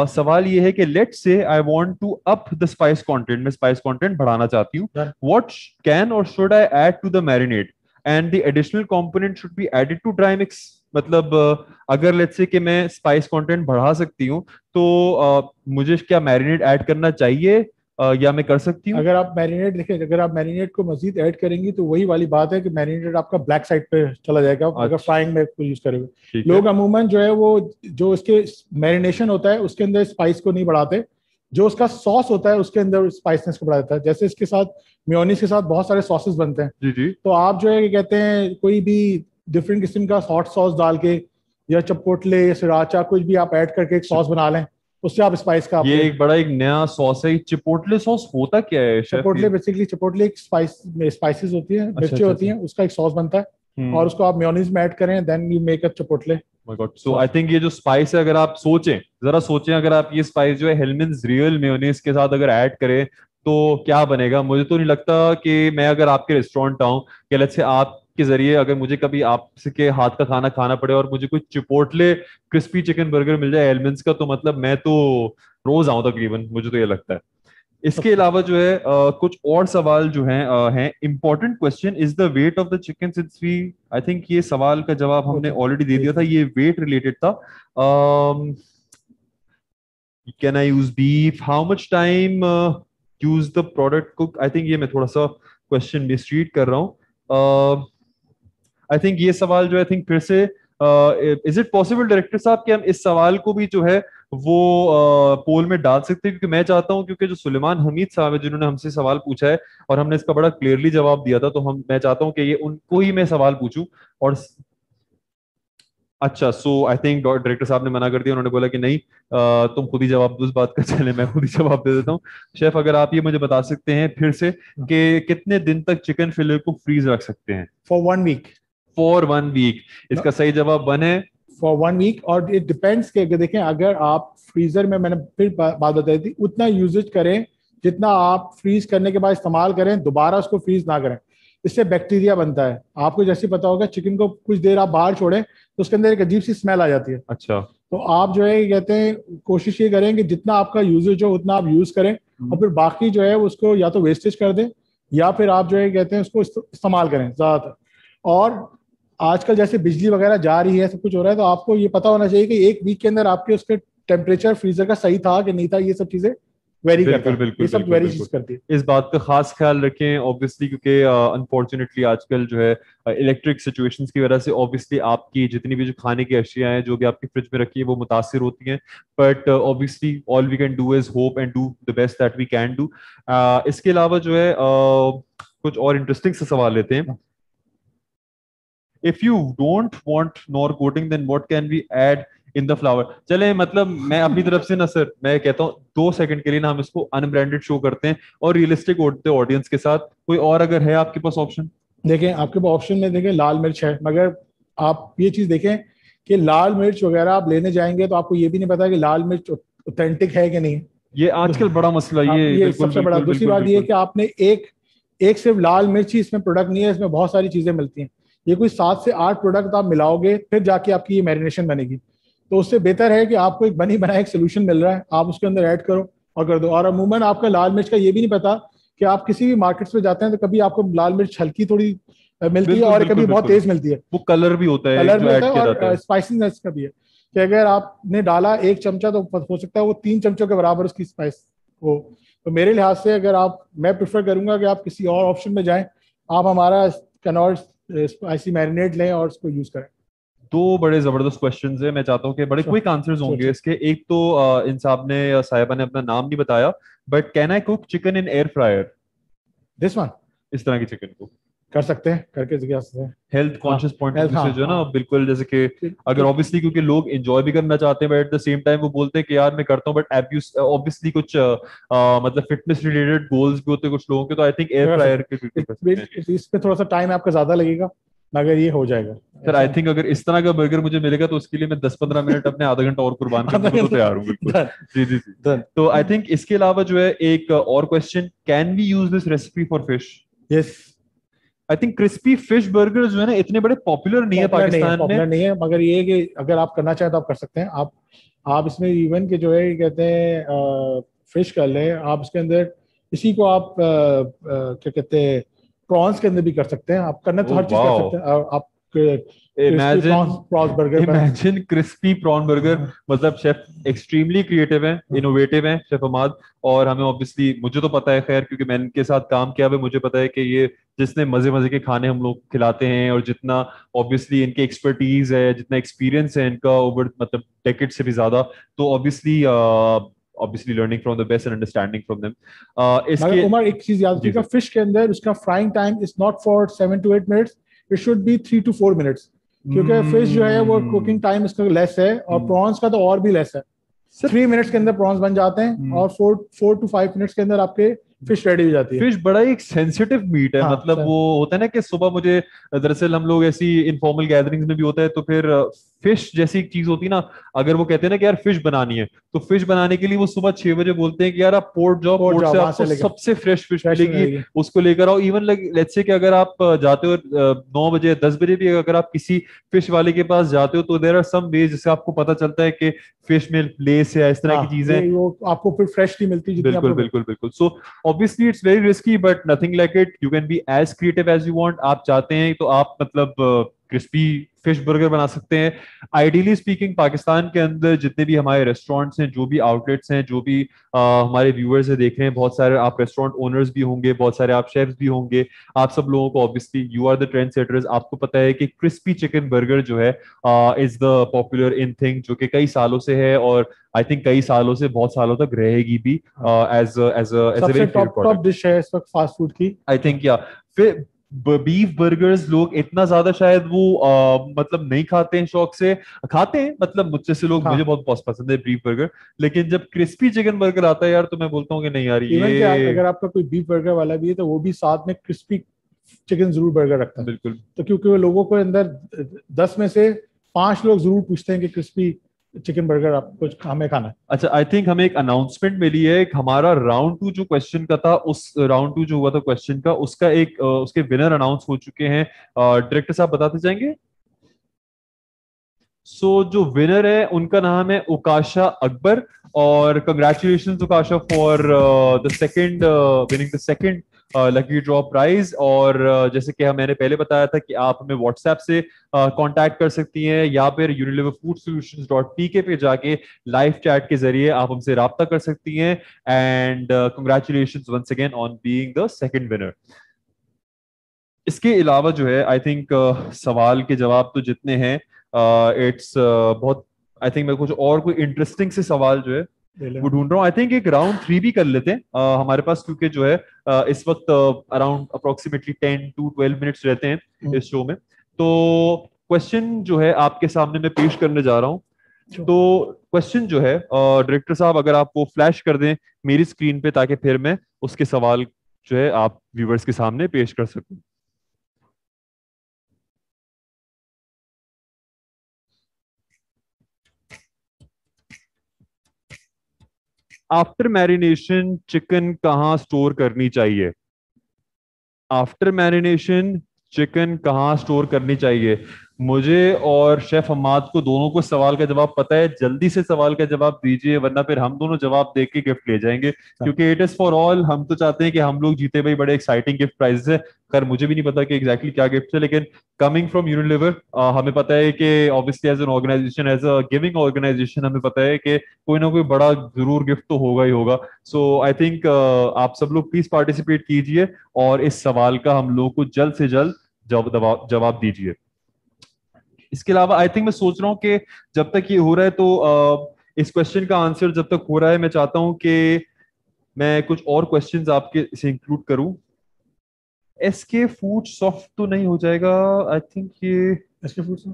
सवाल ये है कि let's say I want to up the spice content, मैं स्पाइस कंटेंट बढ़ाना चाहती हूँ। Done what can or should I add to the marinade and the additional component should be added to dry mix. मतलब अगर let's say कि मैं spice content बढ़ा सकती हूँ, तो मुझे क्या मैरिनेड ऐड करना चाहिए, या मैं कर सकती हूँ? अगर आप मैरिनेट देखिए, अगर आप मैरिनेट को मजीद ऐड करेंगी तो वही वाली बात है कि मैरिनेट आपका ब्लैक साइड पे चला जाएगा अगर अच्छा, फ्राइंग में यूज करेंगे। ठीक है। लोग अमूमन जो है वो जो इसके मैरिनेशन होता है उसके अंदर स्पाइस को नहीं बढ़ाते, जो उसका सॉस होता है उसके अंदर स्पाइसनेस को बढ़ा देता है। जैसे इसके साथ मेयोनीज के साथ बहुत सारे सॉसेस बनते हैं, जी जी। तो आप जो है क्या कहते हैं कोई भी डिफरेंट किस्म का हॉट सॉस डाल के या चपोटले या सृराचा कुछ भी आप ऐड करके एक सॉस बना लें, उससे आप स्पाइस का ये आपके एक बड़ा एक नया सॉस है, चिपोटले सॉस होता क्या है शेफ चपोटले ये? बेसिकली चपोटले एक स्पाइसेस होती है, अच्छा मिर्ची अच्छा होती अच्छा। हैं, उसका एक सॉस बनता है और हम्म। उसको आप मेयोनीज में ऐड करें, then you make a chipotle my god, so I sauce. Think ये जो स्पाइस है, अगर आप सोचें, जरा सोचें, अगर आप ये स्पाइस जो है हेलमंस रियल मेयोनीज के साथ अगर ऐड करें तो क्या बनेगा। मुझे तो नहीं लगता कि मैं अगर आपके रेस्टोरेंट आऊं, कि लेट्स से आपके जरिए अगर मुझे कभी आपके हाथ का खाना खाना पड़े और मुझे कोई चिपोटले क्रिस्पी चिकन बर्गर मिल जाए हेलमंस का, तो मतलब मैं तो रोज आऊं तकरीबन, मुझे तो ये लगता है। इसके अलावा जो है कुछ और सवाल जो हैं important question is the weight of the chicken, since we, I think ये सवाल का जवाब वो हमने तो ऑलरेडी दे दिया था, देखिए, ये वेट रिलेटेड था। Can I use beef, how much time use the product cook, I think ये मैं थोड़ा सा क्वेश्चन मिसरीड कर रहा हूँ। आई थिंक ये सवाल जो आई थिंक फिर से, इज इट पॉसिबल डायरेक्टर साहब कि हम इस सवाल को भी जो है वो पोल में डाल सकते हैं, क्योंकि मैं चाहता हूं, क्योंकि जो सुलेमान हमीद साहब है जिन्होंने हमसे सवाल पूछा है और हमने इसका बड़ा क्लियरली जवाब दिया था, तो हम मैं चाहता हूं कि ये उनको ही मैं सवाल पूछूं। और अच्छा, सो आई थिंक डायरेक्टर साहब ने मना कर दिया, उन्होंने बोला कि नहीं, तुम खुद ही जवाब दो इस बात का। चले, मैं खुद ही जवाब दे देता हूँ। शेफ, अगर आप ये मुझे बता सकते हैं फिर से कि कितने दिन तक चिकन फिले को फ्रीज रख सकते हैं? For 1 week. फॉर 1 वीक, इसका सही जवाब वन है। फॉर 1 वीक, और इट डिपेंड्स के देखें, अगर आप फ्रीजर में, मैंने फिर बात बताई थी, उतना यूजेज करें जितना आप फ्रीज करने के बाद इस्तेमाल करें, दोबारा उसको फ्रीज ना करें। इससे बैक्टीरिया बनता है। आपको जैसे पता होगा, चिकन को कुछ देर आप बाहर छोड़ें तो उसके अंदर एक अजीब सी स्मेल आ जाती है। अच्छा। तो आप जो है कहते हैं कोशिश ये करें कि जितना आपका यूजेज हो उतना आप यूज करें, और फिर बाकी जो है उसको या तो वेस्टेज कर दें या फिर आप जो है कहते हैं उसको इस्तेमाल करें ज़्यादातर। और आजकल जैसे बिजली वगैरह जा रही है, सब कुछ हो रहा है, तो आपको ये पता होना चाहिए कि 1 वीक के अंदर आपके उसके टेम्परेचर फ्रीजर का सही था कि नहीं था। ये सब चीजें वेरी करता बिल्कुल है, बिल्कुल ये सब बिल्कुल वेरी चीज बिल्कुल। करती है। इस बात का खास ख्याल रखें ऑब्वियसली, क्योंकि अनफॉर्चुनेटली आजकल जो है इलेक्ट्रिक सिचुएशंस की वजह से ऑब्वियसली आपकी जितनी भी जो खाने की अशिया हैं जो भी आपकी फ्रिज में रखी है वो मुतासिर होती हैं। But obviously all we can do is hope and do the best that we can do. इसके अलावा जो है कुछ और इंटरेस्टिंग से सवाल लेते हैं। If you don't want nor coating then what can we add in the flour? चले, मतलब मैं अपनी तरफ से ना सर, मैं कहता हूँ 2 सेकंड के लिए ना हम इसको अनब्रांडेड शो करते हैं और रियलिस्टिक होते हैं ऑडियंस के साथ। कोई और अगर है आपके पास ऑप्शन? देखें आपके पास ऑप्शन में, देखें लाल मिर्च है, मगर आप ये चीज देखें कि लाल मिर्च वगैरह आप लेने जाएंगे तो आपको ये भी नहीं पता कि लाल मिर्च ऑथेंटिक है कि नहीं। ये आजकल बड़ा मसला, आप ये ये बिल्कुल सबसे बड़ा, बिल्कुल दूसरी बिल्कुल बात ये है बिल्कुल। कि आपने एक एक सिर्फ लाल मिर्च ही इसमें प्रोडक्ट नहीं है, इसमें बहुत सारी चीजें मिलती हैं। ये कोई 7 से 8 प्रोडक्ट आप मिलाओगे फिर जाके आपकी ये मैरिनेशन बनेगी। तो उससे बेहतर है कि आपको एक बनी बनाया एक सोल्यूशन मिल रहा है, आप उसके अंदर ऐड करो और कर दो। और अमूमन आपका लाल मिर्च का ये भी नहीं पता कि आप किसी भी मार्केट्स में जाते हैं तो कभी आपको लाल मिर्च हल्की थोड़ी मिलती है बिल्कुल और बिल्कुल कभी बहुत बिल्कुल। तेज मिलती है। वो कलर भी होता है एक कलर भी जो होता ऐड है किया जाता और है। स्पाइसीनेस का भी है कि अगर आपने डाला 1 चमचा तो हो सकता है वो 3 चमचों के बराबर उसकी स्पाइस हो। तो मेरे लिहाज से अगर आप, मैं प्रेफर करूंगा कि आप किसी और ऑप्शन में जाएं, आप हमारा कनॉट स्पाइसी मैरिनेट लें और उसको यूज करें। दो बड़े जबरदस्त क्वेश्चंस है, मैं चाहता हूँ कि बड़े श्योर क्विक आंसर्स श्योर होंगे श्योर। इसके। एक तो इन साहब ने साहिबा ने अपना नाम नहीं बताया, but can I cook chicken in air fryer? This one इस तरह की चिकन को कर सकते हैं, करके दिखा सकते हैं। हेल्थ हाँ, conscious point of health, view हाँ से जो है ना, हाँ। बिल्कुल जैसे कि अगर ऑब्वियसली क्योंकि लोग एंजॉय भी करना चाहते हैं, but at the same time वो बोलते हैं कि यार मैं करता हूँ, बट ऑब्वियसली कुछ मतलब फिटनेस रिलेटेड गोल्स भी होते हैं कुछ लोगों के, तो आई थिंक एयर कर फ्रायर सकते के बिल्कुल कर सकते हैं। हैं। इसमें थोड़ा सा टाइम आपका ज्यादा लगेगा, मगर ये हो जाएगा। सर आई थिंक अगर इस तरह का बर्गर मुझे मिलेगा तो उसके लिए मैं 10-15 मिनट अपने आधा घंटा और कुर्बान करने को तो तैयार हूँ बिल्कुल। जी जी जी। डन। तो आई थिंक इसके अलावा जो है एक और question, can we use this recipe for fish? Yes. I think crispy fish burger जो है ना इतने बड़े पॉपुलर नहीं है पाकिस्तान में। पॉपुलर नहीं है, मगर ये है कि अगर आप करना चाहें तो आप कर सकते हैं। आप इसमें इवन के जो है ये कहते हैं फिश कर लें आप इसके अंदर, इसी को आप क्या कहते हैं प्रॉन्स के अंदर भी कर सकते हैं। आप करना तो ओह हर चीज कर वाओ, सकते हैं। आप crispy imagine, prawns prawns burger बना। Imagine crispy prawn burger. मतलब शेफ एक्सट्रीमली क्रिएटिव हैं, इनोवेटिव हैं शेफ अमाद। और हमें ऑब्वियसली, मुझे तो पता है खैर क्योंकि मैंने इनके साथ काम किया है, मुझे पता है कि ये जितने मजे मजे के खाने हम लोग खिलाते हैं और जितना ऑब्वियसली इनकी एक्सपर्टीज है, जितना एक्सपीरियंस है इनका ओवर मतलब डेकेड से भी ज्यादा, तो obviously learning from the best and understanding from them मगर इसके। उमर एक चीज याद जी रखिएगा, सर। फिश के अंदर उसका frying time is not for 7 to 8 minutes, it should be 3 to 4 minutes. क्योंकि फिश जो है वो कुकिंग टाइम इसका लेस है, और प्रॉन्स का तो और भी लेस है। सर 3 मिनट्स के अंदर प्रॉन्स बन जाते हैं, और 4 to 5 मिनट्स के अंदर आपके फिश रेडी हो जाती है। फिश बड़ा ही एक सेंसिटिव मीट है, हाँ मतलब सर। वो होता है ना कि सुबह मुझे, दरअसल हम लोग ऐसी इनफॉर्मल गैदरिंग्स में भी होता है तो फिर फिश जैसी एक चीज होती है ना, अगर वो कहते हैं ना कि यार फिश बनानी है, तो फिश बनाने के लिए वो सुबह 6 बजे बोलते हैं कि यार आप पोर्ट जाओ, पोर्ट पोर्ट जाओ से वहां आपको से लेकर सबसे फ्रेश फिश फ्रेश मिलेगी, मिलेगी। उसको लेकर आओ। इवन लेट्स से कि अगर आप जाते हो 9 बजे 10 बजे भी अगर आप किसी फिश वाले के पास जाते हो तो देर आर सम वेज जिससे आपको पता चलता है कि फिश में लेस है, इस तरह की हाँ चीजें। ये वो आपको फिर फ्रेश नहीं मिलती जितनी बिल्कुल आपको मिलती। बिल्कुल बिल्कुल। So obviously it's very risky but nothing like it, you can be as creative as you want. आप चाहते हैं तो आप मतलब क्रिस्पी फिश बर्गर बना सकते हैं। आइडियली स्पीकिंग पाकिस्तान के अंदर जितने भी हमारे रेस्टोरेंट्स हैं, जो भी आउटलेट्स हैं, जो भी हमारे व्यूअर्स हैं देख रहे हैं, बहुत सारे आप रेस्टोरेंट ओनर्स भी होंगे, बहुत सारे आप शेफ्स भी होंगे। आप सब लोगों को obviously you are the trend setters, आपको पता है कि क्रिस्पी चिकन बर्गर जो है is the popular in thing, जो कि कई सालों से है और आई थिंक कई सालों से बहुत सालों तक रहेगी भी एज एज अ सबसे very favourite top top product. Dish है इस वक्त फास्ट फूड की। आई थिंक या फिर बीफ बर्गर्स लोग इतना ज्यादा शायद वो मतलब नहीं खाते हैं शौक से, खाते हैं मतलब मुझसे से लोग, मुझे हाँ बहुत पसंद है बीफ बर्गर, लेकिन जब क्रिस्पी चिकन बर्गर आता है यार तो मैं बोलता हूँ कि नहीं यार इवन के ये। अगर आपका कोई बीफ बर्गर वाला भी है तो वो भी साथ में क्रिस्पी चिकन जरूर बर्गर रखता है। बिल्कुल। तो क्योंकि वो लोगों को अंदर 10 में से 5 लोग जरूर पूछते हैं कि क्रिस्पी चिकन बर्गर आपको हमें खाना है। अच्छा आई थिंक हमें एक अनाउंसमेंट मिली है, एक हमारा राउंड टू जो क्वेश्चन का था, उस राउंड टू जो हुआ था क्वेश्चन का, उसका एक उसके विनर अनाउंस हो चुके हैं। डायरेक्टर साहब बताते जाएंगे। जो विनर है उनका नाम है उकाशा अकबर, और congratulation Ukasha for the second winning the second lucky draw prize. और जैसे कि मैंने पहले बताया था कि आप हमें व्हाट्सएप से कांटेक्ट कर सकती हैं, या फिर unileverfoodsolutions.pk पे जाके लाइव चैट के जरिए आप हमसे राब्ता कर सकती हैं। And congratulation once again on being the second winner. इसके अलावा जो है आई थिंक सवाल के जवाब तो जितने हैं इट्स बहुत, आई थिंक मैं कुछ और कोई इंटरेस्टिंग से सवाल जो है ले लें। वो ढूंढ रहा हूँ। आई थिंक एक राउंड 3 भी कर लेते हैं हमारे पास, क्योंकि जो है इस वक्त अराउंड अप्रोक्सीमेटली 10 to 12 मिनट्स रहते हैं इस शो में। तो क्वेश्चन जो है आपके सामने मैं पेश करने जा रहा हूँ। तो क्वेश्चन जो है डायरेक्टर साहब अगर आप वो फ्लैश कर दें मेरी स्क्रीन पे, ताकि फिर मैं उसके सवाल जो है आप व्यूवर्स के सामने पेश कर सकूं। आफ्टर मैरिनेशन चिकन कहाँ स्टोर करनी चाहिए? आफ्टर मैरिनेशन चिकन कहाँ स्टोर करनी चाहिए? मुझे और शेफ हमाद को दोनों को सवाल का जवाब पता है, जल्दी से सवाल का जवाब दीजिए वरना फिर हम दोनों जवाब देख के गिफ्ट ले जाएंगे, क्योंकि इट इज फॉर ऑल। हम तो चाहते हैं कि हम लोग जीते, भाई बड़े एक्साइटिंग गिफ्ट प्राइजेस है। खैर मुझे भी नहीं पता कि एग्जैक्टली क्या गिफ्ट है, लेकिन कमिंग फ्रॉम यूनिलीवर हमें पता है कि obviously as an organization, as a giving organization, हमें पता है कि कोई ना कोई बड़ा जरूर गिफ्ट तो होगा ही होगा। सो आई थिंक आप सब लोग प्लीज पार्टिसिपेट कीजिए और इस सवाल का हम लोग को जल्द से जल्द जवाब दीजिए। इसके अलावा आई थिंक मैं सोच रहा हूँ कि जब तक ये हो रहा है तो इस क्वेश्चन का आंसर जब तक हो रहा है, मैं चाहता हूँ कि मैं कुछ और क्वेश्चंस आपके इसे इंक्लूड करूं। एसके फूड सॉफ्ट तो नहीं हो जाएगा? आई थिंक ये, इसके फूड से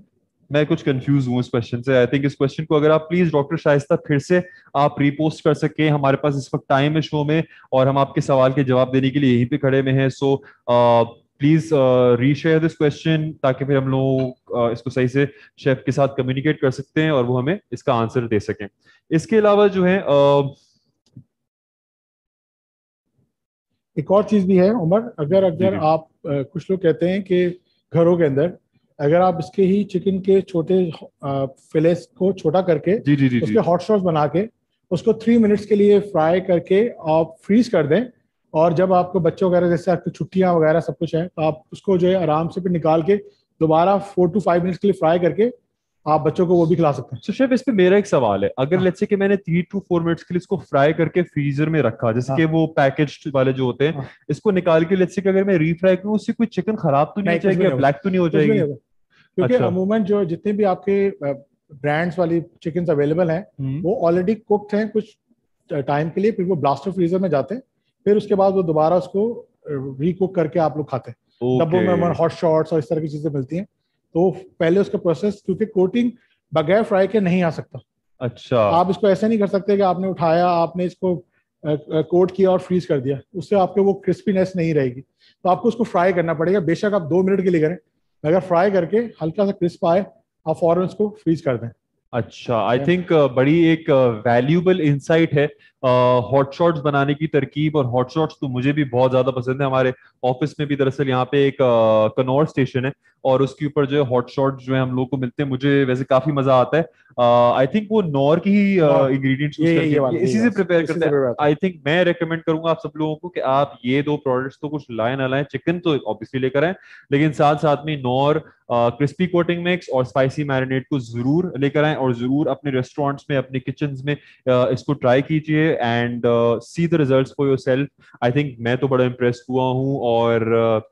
मैं कुछ कंफ्यूज हूँ इस क्वेश्चन से। आई थिंक इस क्वेश्चन को अगर आप प्लीज डॉक्टर शाइस्ता फिर से आप रीपोस्ट कर सकें, हमारे पास इस वक्त टाइम है शो में और हम आपके सवाल के जवाब देने के लिए यहीं पे खड़े में हैं। प्लीज रीशेयर दिस क्वेश्चन, ताकि फिर हम लोग इसको सही से शेफ के साथ कम्युनिकेट कर सकते हैं और वो हमें इसका आंसर दे सकें। इसके अलावा जो है एक और चीज भी है उमर, अगर जी अगर जी आप कुछ लोग कहते हैं कि घरों के अंदर अगर आप इसके ही चिकन के छोटे फिलेस को छोटा करके जी जी जी जी उसके हॉट सॉस बना के उसको 3 मिनट्स के लिए फ्राई करके आप फ्रीज कर दें, और जब आपको बच्चे वगैरह जैसे आपकी छुट्टियां वगैरह सब कुछ है तो आप उसको जो है आराम से फिर निकाल के दोबारा 4 to 5 मिनट्स के लिए फ्राई करके आप बच्चों को वो भी खिला सकते हैं। तो शेफ, इस पे मेरा एक सवाल है, अगर हाँ लेट्स से कि मैंने 3 to 4 मिनट्स के लिए इसको फ्राई करके फ्रीजर में रखा, जैसे कि हाँ वो पैकेज्ड वाले जो होते हैं, हाँ। इसको निकाल के लेट्स से कि अगर मैं रीफ्राई करूँ, उससे कोई चिकन खराब तो नहीं हो नहीं, कुछ भी जाएगी या नहीं होगा, ब्लैक तो नहीं हो कुछ भी नहीं जाएगी? होगा, क्योंकि अच्छा। अमूमन जो जितने भी आपके ब्रांड्स वाली चिकन अवेलेबल हैं हम्म। वो ऑलरेडी कुक्ड हैं कुछ टाइम के लिए, फिर वो ब्लास्टर फ्रीजर में जाते हैं, फिर उसके बाद वो दोबारा उसको रीकुक करके आप लोग खाते हैं। डब्बों ओके। में हॉट शॉट्स और इस तरह की चीजें मिलती हैं, तो पहले उसका प्रोसेस, क्योंकि कोटिंग बगैर फ्राई के नहीं आ सकता। अच्छा आप इसको ऐसे नहीं कर सकते कि आपने उठाया, आपने इसको कोट किया और फ्रीज कर दिया, उससे आपके वो क्रिस्पीनेस नहीं रहेगी, तो आपको उसको फ्राई करना पड़ेगा। बेशक आप 2 मिनट के लिए करें, अगर फ्राई करके हल्का सा क्रिस्प आए आप फौरन उसको फ्रीज कर दें। अच्छा, आई Yeah. थिंक बड़ी एक वैल्यूबल इंसाइट है हॉट शॉट्स बनाने की तरकीब। और हॉट शॉट्स तो मुझे भी बहुत ज्यादा पसंद है। हमारे ऑफिस में भी दरअसल यहाँ पे एक कनौर स्टेशन है, और उसके ऊपर जो है हॉट शॉट्स जो है हम लोग को मिलते हैं। मुझे वैसे काफी मजा आता है। आई थिंक वो नॉर की ही नॉट, इंग्रेडिएंट्स यूज करके ये वाला, इसी यही से वाला प्रिपेयर इसी करते से हैं। प्रिपेयर आता है। आई थिंक मैं रेकमेंड करूंगा आप सब लोगों को कि आप ये दो प्रोडक्ट्स तो कुछ लाए ना लाएं, चिकन तो ऑब्वियसली लेकर आए, लेकिन साथ साथ में नॉर क्रिस्पी कोटिंग मिक्स और स्पाइसी मैरिनेट को जरूर लेकर आएं, और जरूर अपने रेस्टोरेंट्स में, अपने किचन्स में इसको ट्राई कीजिए and see the results for yourself. I think मैं तो बड़ा इम्प्रेस हुआ हूँ। और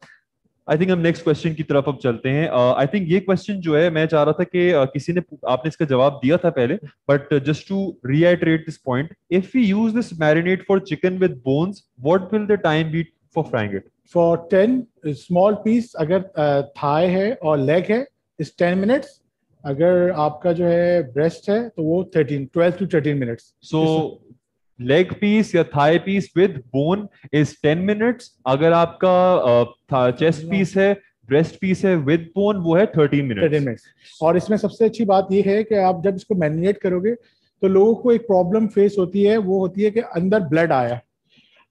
आई थिंक हम नेक्स्ट क्वेश्चन की तरफ अब चलते हैं। आई थिंक ये क्वेश्चन जो है, मैं चाह रहा था कि किसी ने, आपने इसका जवाब दिया था पहले, but just to reiterate this point, if we use this marinate for chicken with bones, what will the time be for frying it? For 10 small piece, अगर थाई है और लेग है, इज 10 मिनट्स। अगर आपका जो है ब्रेस्ट है तो वो 12 to 13 minutes. So leg piece या thigh piece with bone is 10 minutes, अगर आपका चेस्ट पीस है, ब्रेस्ट पीस है विद बोन, वो है 13 मिनट्स। 13 मिनट्स। और इसमें सबसे अच्छी बात यह है कि आप जब इसको मैरिनेट करोगे तो लोगों को एक प्रॉब्लम फेस होती है, वो होती है कि अंदर ब्लड आया।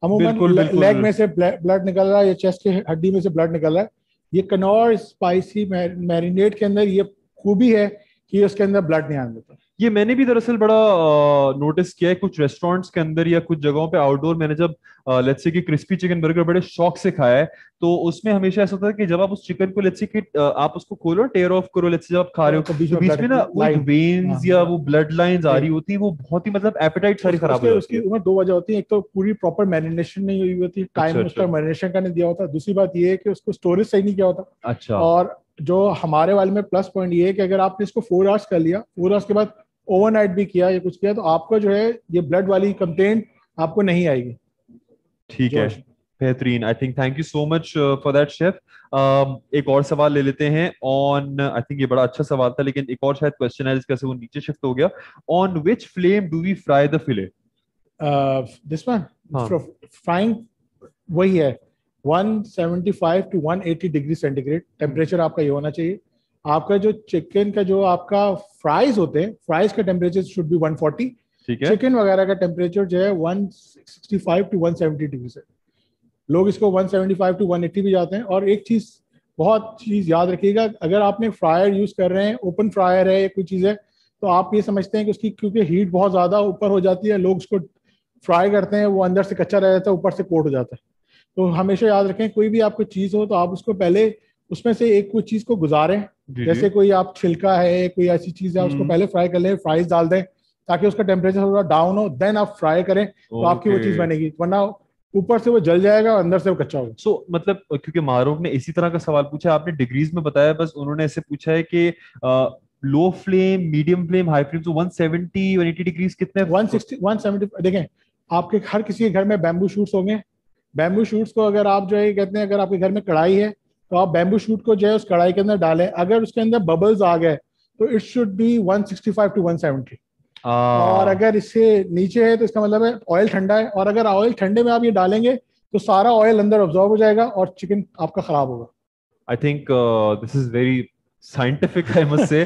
अमूमन बिल्कुल लेग बिल्कुल। में से ब्लड निकल रहा है या चेस्ट की हड्डी में से ब्लड निकल रहा है। ये कनौर स्पाइसी मैरिनेट के अंदर ये खूबी है कि उसके अंदर ब्लड नहीं आने देता। ये मैंने भी दरअसल बड़ा नोटिस किया है कुछ रेस्टोरेंट्स के अंदर या कुछ जगहों पे आउटडोर। मैंने जब लेट्स से कि क्रिस्पी चिकन बर्गर बड़े शौक से खाया है, तो उसमें हमेशा ऐसा होता है कि जब आप उस चिकन को लेट्स से कि आप उसको खोलो, टेयर ऑफ करो, लेट्स से जब आप खा रहे हो, तो बीच तो में बीच ब्लड में ना वो एक लाइन, वेन्स या वो ब्लड लाइंस आ रही होती है, वो बहुत ही मतलब एपेटाइट सारी खराब हो उसके जाती उसकी है। उम्र दो वजह होती है। एक तो पूरी प्रॉपर मैरिनेशन नहीं हुई होती, अच्छा टाइम अच्छा उसका मैरिनेशन का नहीं दिया होता। दूसरी बात ये है कि उसको स्टोरेज सही नहीं किया होता। अच्छा। और जो हमारे वाले में प्लस पॉइंट ये है कि अगर आपने इसको 4 आवर्स कर लिया, 4 आवर्स के बाद ओवरनाइट भी किया या कुछ किया, तो आपका जो है ये ब्लड वाली कंप्लेंट आपको नहीं आएगी। ठीक है, जोश। बेहतरीन। I think thank you so much for that chef. एक और सवाल ले लेते हैं ऑन, आई थिंक ये बड़ा अच्छा सवाल था, लेकिन एक और शायद क्वेश्चन है जिसका से वो नीचे शिफ्ट हो गया। On which flame do we fry the fillet? This one हाँ। फ्राइंग वही है, 175 to 180 डिग्री सेंटीग्रेड टेम्परेचर आपका ये होना चाहिए। आपका जो चिकन का जो आपका फ्राइज होते हैं, फ्राइज का टेम्परेचर शुड बी 140। ठीक है। चिकन वगैरह का टेम्परेचर जो है 165 to 170 डिग्री से। लोग इसको 175 to 180 भी जाते हैं। और एक चीज, बहुत चीज याद रखिएगा, अगर आपने फ्रायर यूज कर रहे हैं, ओपन फ्रायर है या कोई चीज है, तो आप ये समझते हैं कि उसकी क्योंकि हीट बहुत ज्यादा ऊपर हो जाती है, लोग उसको फ्राई करते हैं, वो अंदर से कच्चा रह जाता है, ऊपर से कोट हो जाता है। तो हमेशा याद रखें, कोई भी आपको चीज हो तो आप उसको पहले उसमें से एक कोई चीज को गुजारें। जी जी। जैसे कोई आप छिलका है, कोई ऐसी चीज है, उसको पहले फ्राई कर लें, फ्राइज डाल दें ताकि उसका टेम्परेचर थोड़ा डाउन हो, देन आप फ्राई करें तो आपकी वो ओके। चीज बनेगी। वरना ऊपर से वो जल जाएगा और अंदर से वो कच्चा होगा। सो मतलब क्योंकि मारूफ ने इसी तरह का सवाल पूछा, आपने डिग्रीज में बताया, बस उन्होंने ऐसे पूछा है कि low flame, medium flame, high flame, तो 170 180 डिग्रीज कितने? 160 170। देखें, आपके हर किसी के घर में बैम्बू शूट्स होंगे। बैम्बू शूट्स को अगर आप जो है कहते हैं, अगर आपके घर में कढ़ाई है तो आप बैम्बू शूट को जो है उस कढ़ाई के अंदर डालें, अगर उसके अंदर बबल्स आ गए तो इट शुड बी 165 to 170। और आ अगर इससे नीचे है तो इसका मतलब है ऑयल ठंडा है। और अगर ऑयल ठंडे में आप ये डालेंगे तो सारा ऑयल अंदर ऑब्जॉर्व हो जाएगा और चिकन आपका खराब होगा। आई think this is very scientific, I must say.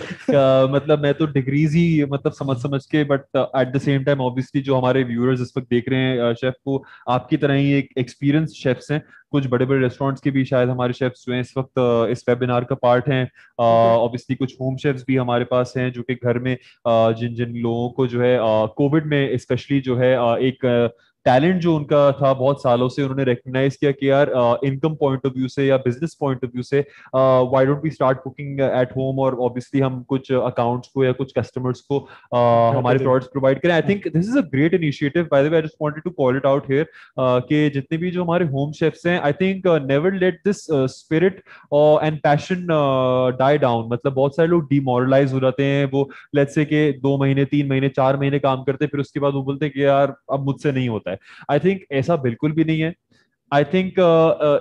मतलब मैं तो डिग्रीज ही मतलब समझ समझ के, but at the same time obviously जो हमारे व्यूअर्स इस वक्त देख रहे हैं शेफ को आपकी तरह ही एक एक्सपीरियंस शेफ्स हैं, कुछ बड़े बड़े रेस्टोरेंट्स के भी शायद हमारे शेफ्स जो हैं इस वक्त इस वेबिनार का पार्ट हैं। ऑब्वियसली कुछ होम शेफ्स भी हमारे पास हैं जो कि घर में जिन जिन लोगों को जो है कोविड में स्पेशली जो है एक टैलेंट जो उनका था बहुत सालों से, उन्होंने रिकग्नाइज किया कि यार इनकम पॉइंट ऑफ व्यू से या बिजनेस पॉइंट ऑफ व्यू से why don't we start cooking at home, और ऑब्वियसली हम कुछ अकाउंट्स को या कुछ कस्टमर्स को घर पे हमारे दे। प्रोडक्ट्स प्रोवाइड करें। I think this is a great initiative, by the way I just wanted to call it out here कि जितने भी जो हमारे होम शेफ्स हैं, I think never let this spirit and passion die down. मतलब बहुत सारे लोग डिमोरलाइज हो जाते हैं, वो लेट्स से कि 2 महीने 3 महीने 4 महीने काम करते हैं, फिर उसके बाद वो बोलते हैं कि यार अब मुझसे नहीं होता है। आई थिंक ऐसा बिल्कुल भी नहीं है। आई थिंक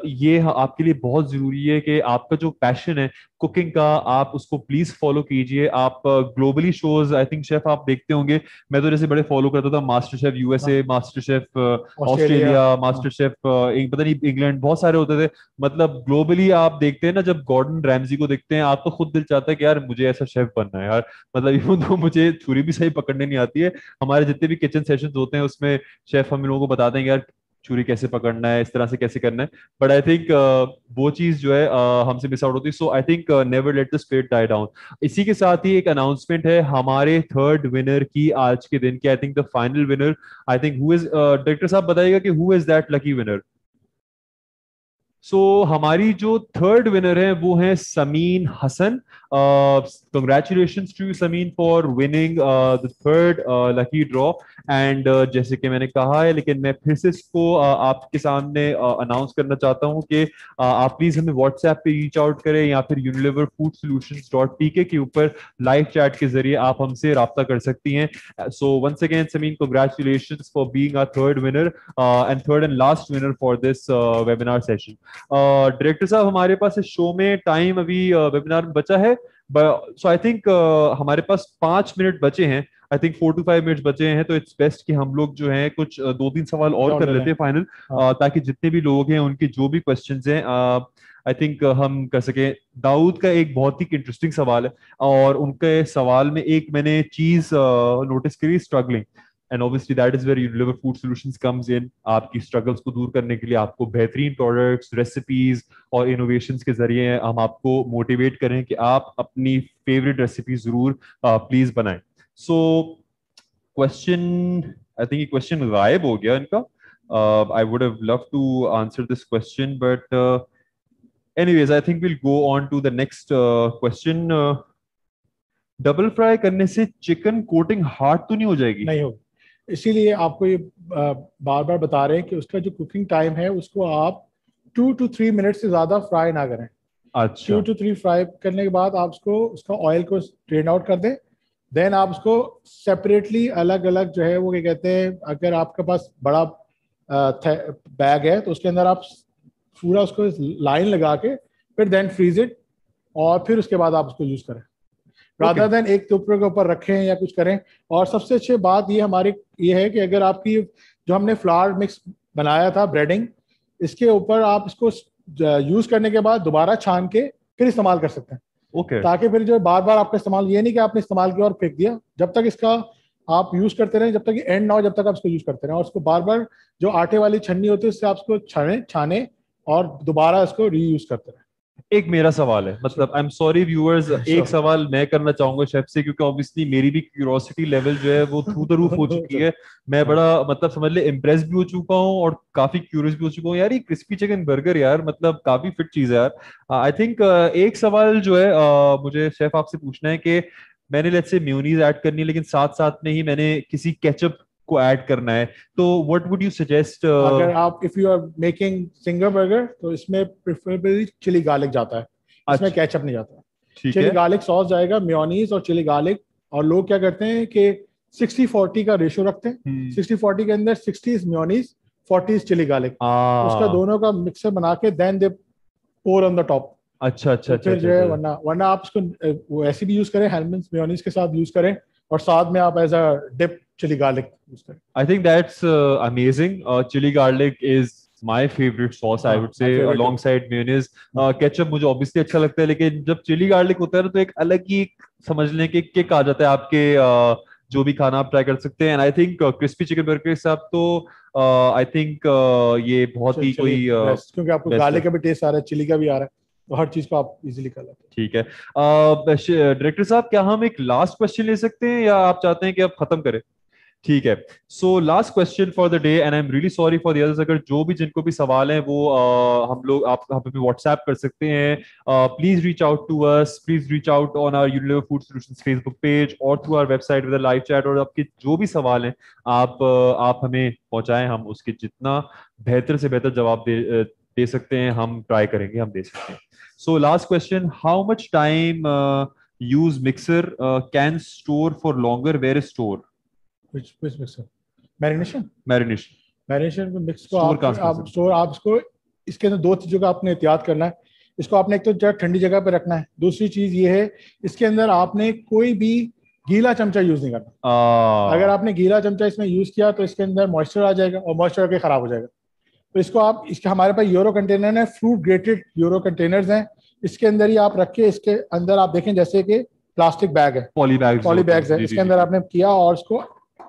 ये आपके लिए बहुत जरूरी है कि आपका जो पैशन है कुकिंग का, आप उसको प्लीज फॉलो कीजिए। आप globally shows I think chef आप देखते होंगे, मैं तो जैसे बड़े फॉलो करता था, मास्टर शेफ यूएसए, हाँ, मास्टर शेफ ऑस्ट्रेलिया। ऑस्ट्रेलिया, हाँ, मास्टर शेफ पता नहीं इंग्लैंड, बहुत सारे होते थे। मतलब ग्लोबली आप देखते हैं ना, जब गॉर्डन रैमजी को देखते हैं आपको खुद दिल चाहता है कि यार मुझे ऐसा शेफ बनना है यार। मतलब इवन तो मुझे छुरी भी सही पकड़ने नहीं आती है, हमारे जितने भी किचन सेशंस होते हैं उसमें शेफ हम लोगों को बताते हैं कि यार छुरी कैसे पकड़ना है, इस तरह से कैसे करना है। बट आई थिंक वो चीज जो है हमसे मिस आउट होती है। So I think never let the spirit die down. इसी के साथ ही एक अनाउंसमेंट है हमारे थर्ड विनर की आज के दिन की, I think the final winner. I think who is, director साहब बताइएगा कि who is that lucky winner. So हमारी जो थर्ड विनर है वो है Sameen Hassan. Congratulation to you Sameen for winning the third lucky draw. And जैसे कि मैंने कहा है, लेकिन मैं फिर से इसको आपके सामने अनाउंस करना चाहता हूँ कि आप प्लीज हमें व्हाट्सएप पे रीच आउट करें या फिर unileverfoodsolutions.pk के ऊपर लाइव चैट के जरिए आप हमसे राब्ता कर सकती हैं। So once again Sameen, congratulations for being our third winner and third and last winner for this webinar session. Director साहब हमारे पास इस शो में टाइम अभी वेबिनार में बचा है, सो आई थिंक हमारे पास 5 मिनट बचे हैं। आई थिंक 4 to 5 मिनट्स बचे हैं, तो इट्स बेस्ट कि हम लोग जो हैं कुछ 2-3 सवाल और राउंड कर ले लें। लेते हैं फाइनल, हाँ, ताकि जितने भी लोग हैं उनके जो भी क्वेश्चंस हैं आई थिंक हम कर सकें। दाऊद का एक बहुत ही इंटरेस्टिंग सवाल है, और उनके सवाल में एक मैंने चीज नोटिस करी, struggling, and obviously that is where Unilever food solutions comes in. आपकी स्ट्रगल्स को दूर करने के लिए आपको बेहतरीन प्रोडक्ट्स, रेसिपीज और इनोवेशंस के जरिए हम आपको मोटिवेट करें कि आप अपनी फेवरेट रेसिपी जरूर प्लीज बनाएं। सो क्वेश्चन, आई थिंक ये क्वेश्चन गायब हो गया इनका। I would have love to answer this question, but anyways I think will go on to the next question. Double fry करने से चिकन कोटिंग हार्ड तो नहीं हो जाएगी? नहीं होगा। इसीलिए आपको ये बार बार बता रहे हैं कि उसका जो कुकिंग टाइम है उसको आप 2 to 3 मिनट से ज़्यादा फ्राई ना करें। अच्छा। 2 to 3 फ्राई करने के बाद आप उसको उसका ऑयल को ड्रेन आउट कर दें। देन आप उसको सेपरेटली अलग अलग जो है वो क्या कहते हैं, अगर आपके पास बड़ा बैग है तो उसके अंदर आप पूरा उसको लाइन लगा के फिर देन फ्रीज इट, और फिर उसके बाद आप उसको यूज़ करें, ओके। रादर देन एक टुकड़े के ऊपर रखें या कुछ करें। और सबसे अच्छी बात ये हमारी ये है कि अगर आपकी जो हमने फ्लावर मिक्स बनाया था ब्रेडिंग, इसके ऊपर आप इसको यूज करने के बाद दोबारा छान के फिर इस्तेमाल कर सकते हैं, ओके। ताकि फिर जो बार बार आपका इस्तेमाल, ये नहीं कि आपने इस्तेमाल किया और फेंक दिया। जब तक इसका आप यूज करते रहें, जब तक एंड ना हो, जब तक आप इसको यूज करते रहें, और उसको बार बार जो आटे वाली छन्नी होती है उससे आप उसको छाने छाने और दोबारा इसको रीयूज करते रहें। एक मेरा सवाल है, मतलब आई एम सॉरी व्यूअर्स, एक श्योर। सवाल मैं करना चाहूंगा शेफ से, क्योंकि ऑब्वियसली मेरी भी क्यूरियोसिटी लेवल जो है वो थ्रू द रूफ हो चुकी है। मैं बड़ा मतलब समझ ले इम्प्रेस भी हो चुका हूँ और काफी क्यूरियस भी हो चुका हूँ। यार ये क्रिस्पी चिकन बर्गर यार मतलब काफी फिट चीज है यार। आई थिंक एक सवाल जो है मुझे शेफ आपसे पूछना है कि मैंने लेट्स से मेयोनीज ऐड करनी है, लेकिन साथ साथ में ही मैंने किसी केचप को ऐड करना है, तो व्हाट वुड यू सजेस्ट? अगर आप if you are making zinger burger तो इसमें प्रेफरेबली चिली गार्लिक जाता है, इसमें अच्छा। केचप नहीं जाता। ठीक चिली है। गार्लिक सॉस जाएगा, मेयोनीज और चिली गार्लिक। और लोग क्या करते हैं कि 60-40 का रेशियो रखते हैं। हम्म। 60-40 के अंदर 60 is mayonnaise, 40 is chili garlic. उसका आ दोनों का मिक्सर बना के then they pour on the top. अच्छा अच्छा तो अच्छा फिर अच्छा जो है, अच्छा। वरना वरना आप इसको वो ऐसे भी यूज करें, हेलमेंस मेयोनीज के साथ यूज करें, और साथ में आप as a dip chili garlic use करें। I think that's amazing. Chili garlic is my favourite sauce I हाँ, वुड my से favorite too. Alongside mayonnaise. Ketchup मुझे ऑब्वियसली अच्छा लगता है, लेकिन जब चिली गार्लिक होता है ना तो एक अलग ही समझ लें कि किक आ जाता है आपके जो भी खाना आप ट्राई कर सकते हैं। And I think crispy chicken burger के साथ तो आई थिंक ये बहुत ही चलिए कोई बेस्ट, क्योंकि आपको बेस्ट है। गार्लिक का भी टेस्ट आ रहा है, चिली का भी आ रहा है, तो हर चीज को आप इजीली कर लेते ठीक है, डायरेक्टर साहब क्या हम एक लास्ट क्वेश्चन ले सकते हैं या आप चाहते हैं कि अब खत्म करें? ठीक है, so last question for the day, and I am really sorry for the others, अगर जो भी जिनको भी सवाल हैं वो हम लोग आप हमें व्हाट्सएप कर सकते हैं। Please reach out to us, please reach out on our Unilever food solutions Facebook page और through our website with live chat, और आपके जो भी सवाल हैं आप हमें पहुंचाएं, हम उसके जितना बेहतर से बेहतर जवाब दे सकते हैं, हम ट्राई करेंगे, हम दे सकते हैं। So last question, how much time use mixer can store for longer, where is store? which mixer? Marination. Marination marination को मिक्स को स्टोर कहाँ से कर आप सकते स्टोर, आप इसको, इसके अंदर दो चीज़ों का आपने एहतियात करना है। इसको आपने एक तो जगह ठंडी जगह पर रखना है, दूसरी चीज़ ये है इसके अंदर आपने कोई भी गीला चमचा यूज़ नहीं करना। अगर आपने गीला चमचा इसमें यूज़ किया तो इसके अंदर मॉइस्चर आ जाएगा और मॉइस्चर आके ख़राब हो जाएगा। तो इसको आप, इसके हमारे पास यूरो कंटेनर है, फ्रूट ग्रेटेड यूरो कंटेनर्स हैं, इसके अंदर ही आप रख के, इसके अंदर आप देखें जैसे कि प्लास्टिक बैग है, पॉली बैग्स जो पॉली होते बैग्स हैं, है, जी जी इसके जी अंदर जी। आपने किया और इसको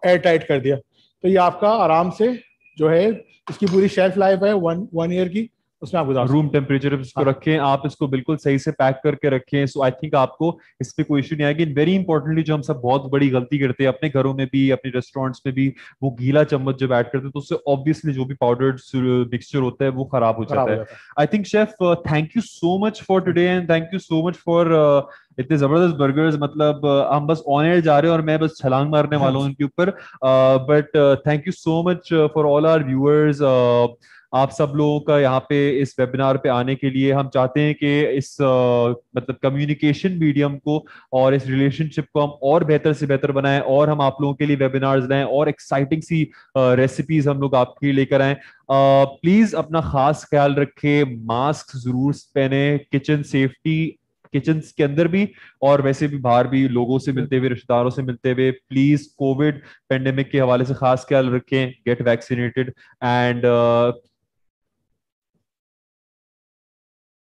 एयर टाइट कर दिया, तो ये आपका आराम से जो है, इसकी पूरी शेल्फ लाइफ है वन ईयर की, उसमें आप गुजार रूम सकते टेम्परेचर पे इसको हैं। हाँ, रखें, आप इसको बिल्कुल सही से पैक करके रखें, सो आई थिंक आपको इस पे कोई इशू नहीं आएगी। वेरी इंपॉर्टेंटली, जो हम सब बहुत बड़ी गलती करते हैं अपने घरों में भी, अपने रेस्टोरेंट्स में भी, वो गीला चम्मच जब ऐड करते हैं तो उससे ऑब्वियसली जो भी पाउडर्ड मिक्सचर होता है वो खराब हो खराब जाता हो है। जाता है। I think chef, thank you so much for today, and thank you so much for इतने जबरदस्त बर्गर्स। मतलब हम बस ऑन एयर जा रहे हैं और मैं बस छलांग मारने वाला हूँ इनके ऊपर। But thank you so much for all our viewers. आप सब लोगों का यहाँ पे इस वेबिनार पे आने के लिए, हम चाहते हैं कि इस मतलब कम्युनिकेशन मीडियम को और इस रिलेशनशिप को हम और बेहतर से बेहतर बनाएं, और हम आप लोगों के लिए वेबिनार्स लाएं और एक्साइटिंग सी रेसिपीज हम लोग आपके लिए लेकर आएं। प्लीज अपना खास ख्याल रखें, मास्क जरूर पहने, किचन सेफ्टी, किचन के अंदर भी और वैसे भी बाहर भी लोगों से मिलते हुए, रिश्तेदारों से मिलते हुए, प्लीज कोविड पेंडेमिक के हवाले से खास ख्याल रखें, गेट वैक्सीनेटेड एंड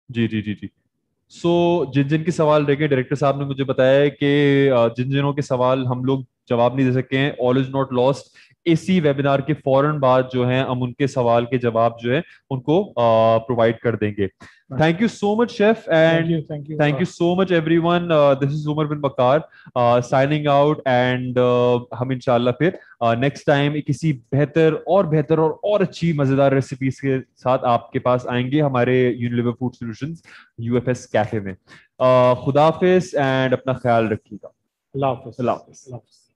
जी जी जी जी। सो जिन जिन के सवाल रह गए, डायरेक्टर साहब ने मुझे बताया है कि जिन जिनों के सवाल हम लोग जवाब नहीं दे सके हैं, ऑल इज नॉट लॉस्ट। इसी वेबिनार के फौरन बाद जो है हम उनके सवाल के जवाब जो है उनको प्रोवाइड कर देंगे। Thank you so much chef, thank and you, thank you. Thank you so much everyone. This is Umar bin Bakar signing out, and हम इंशाल्लाह फिर नेक्स्ट टाइम किसी बेहतर और अच्छी मजेदार रेसिपीज के साथ आपके पास आएंगे हमारे Unilever food solutions UFS cafe में। खुदा हाफिज एंड अपना ख्याल रखिएगा। अल्लाह हाफिज़। अल्लाह हाफिज। अल्लाह हाफिज़।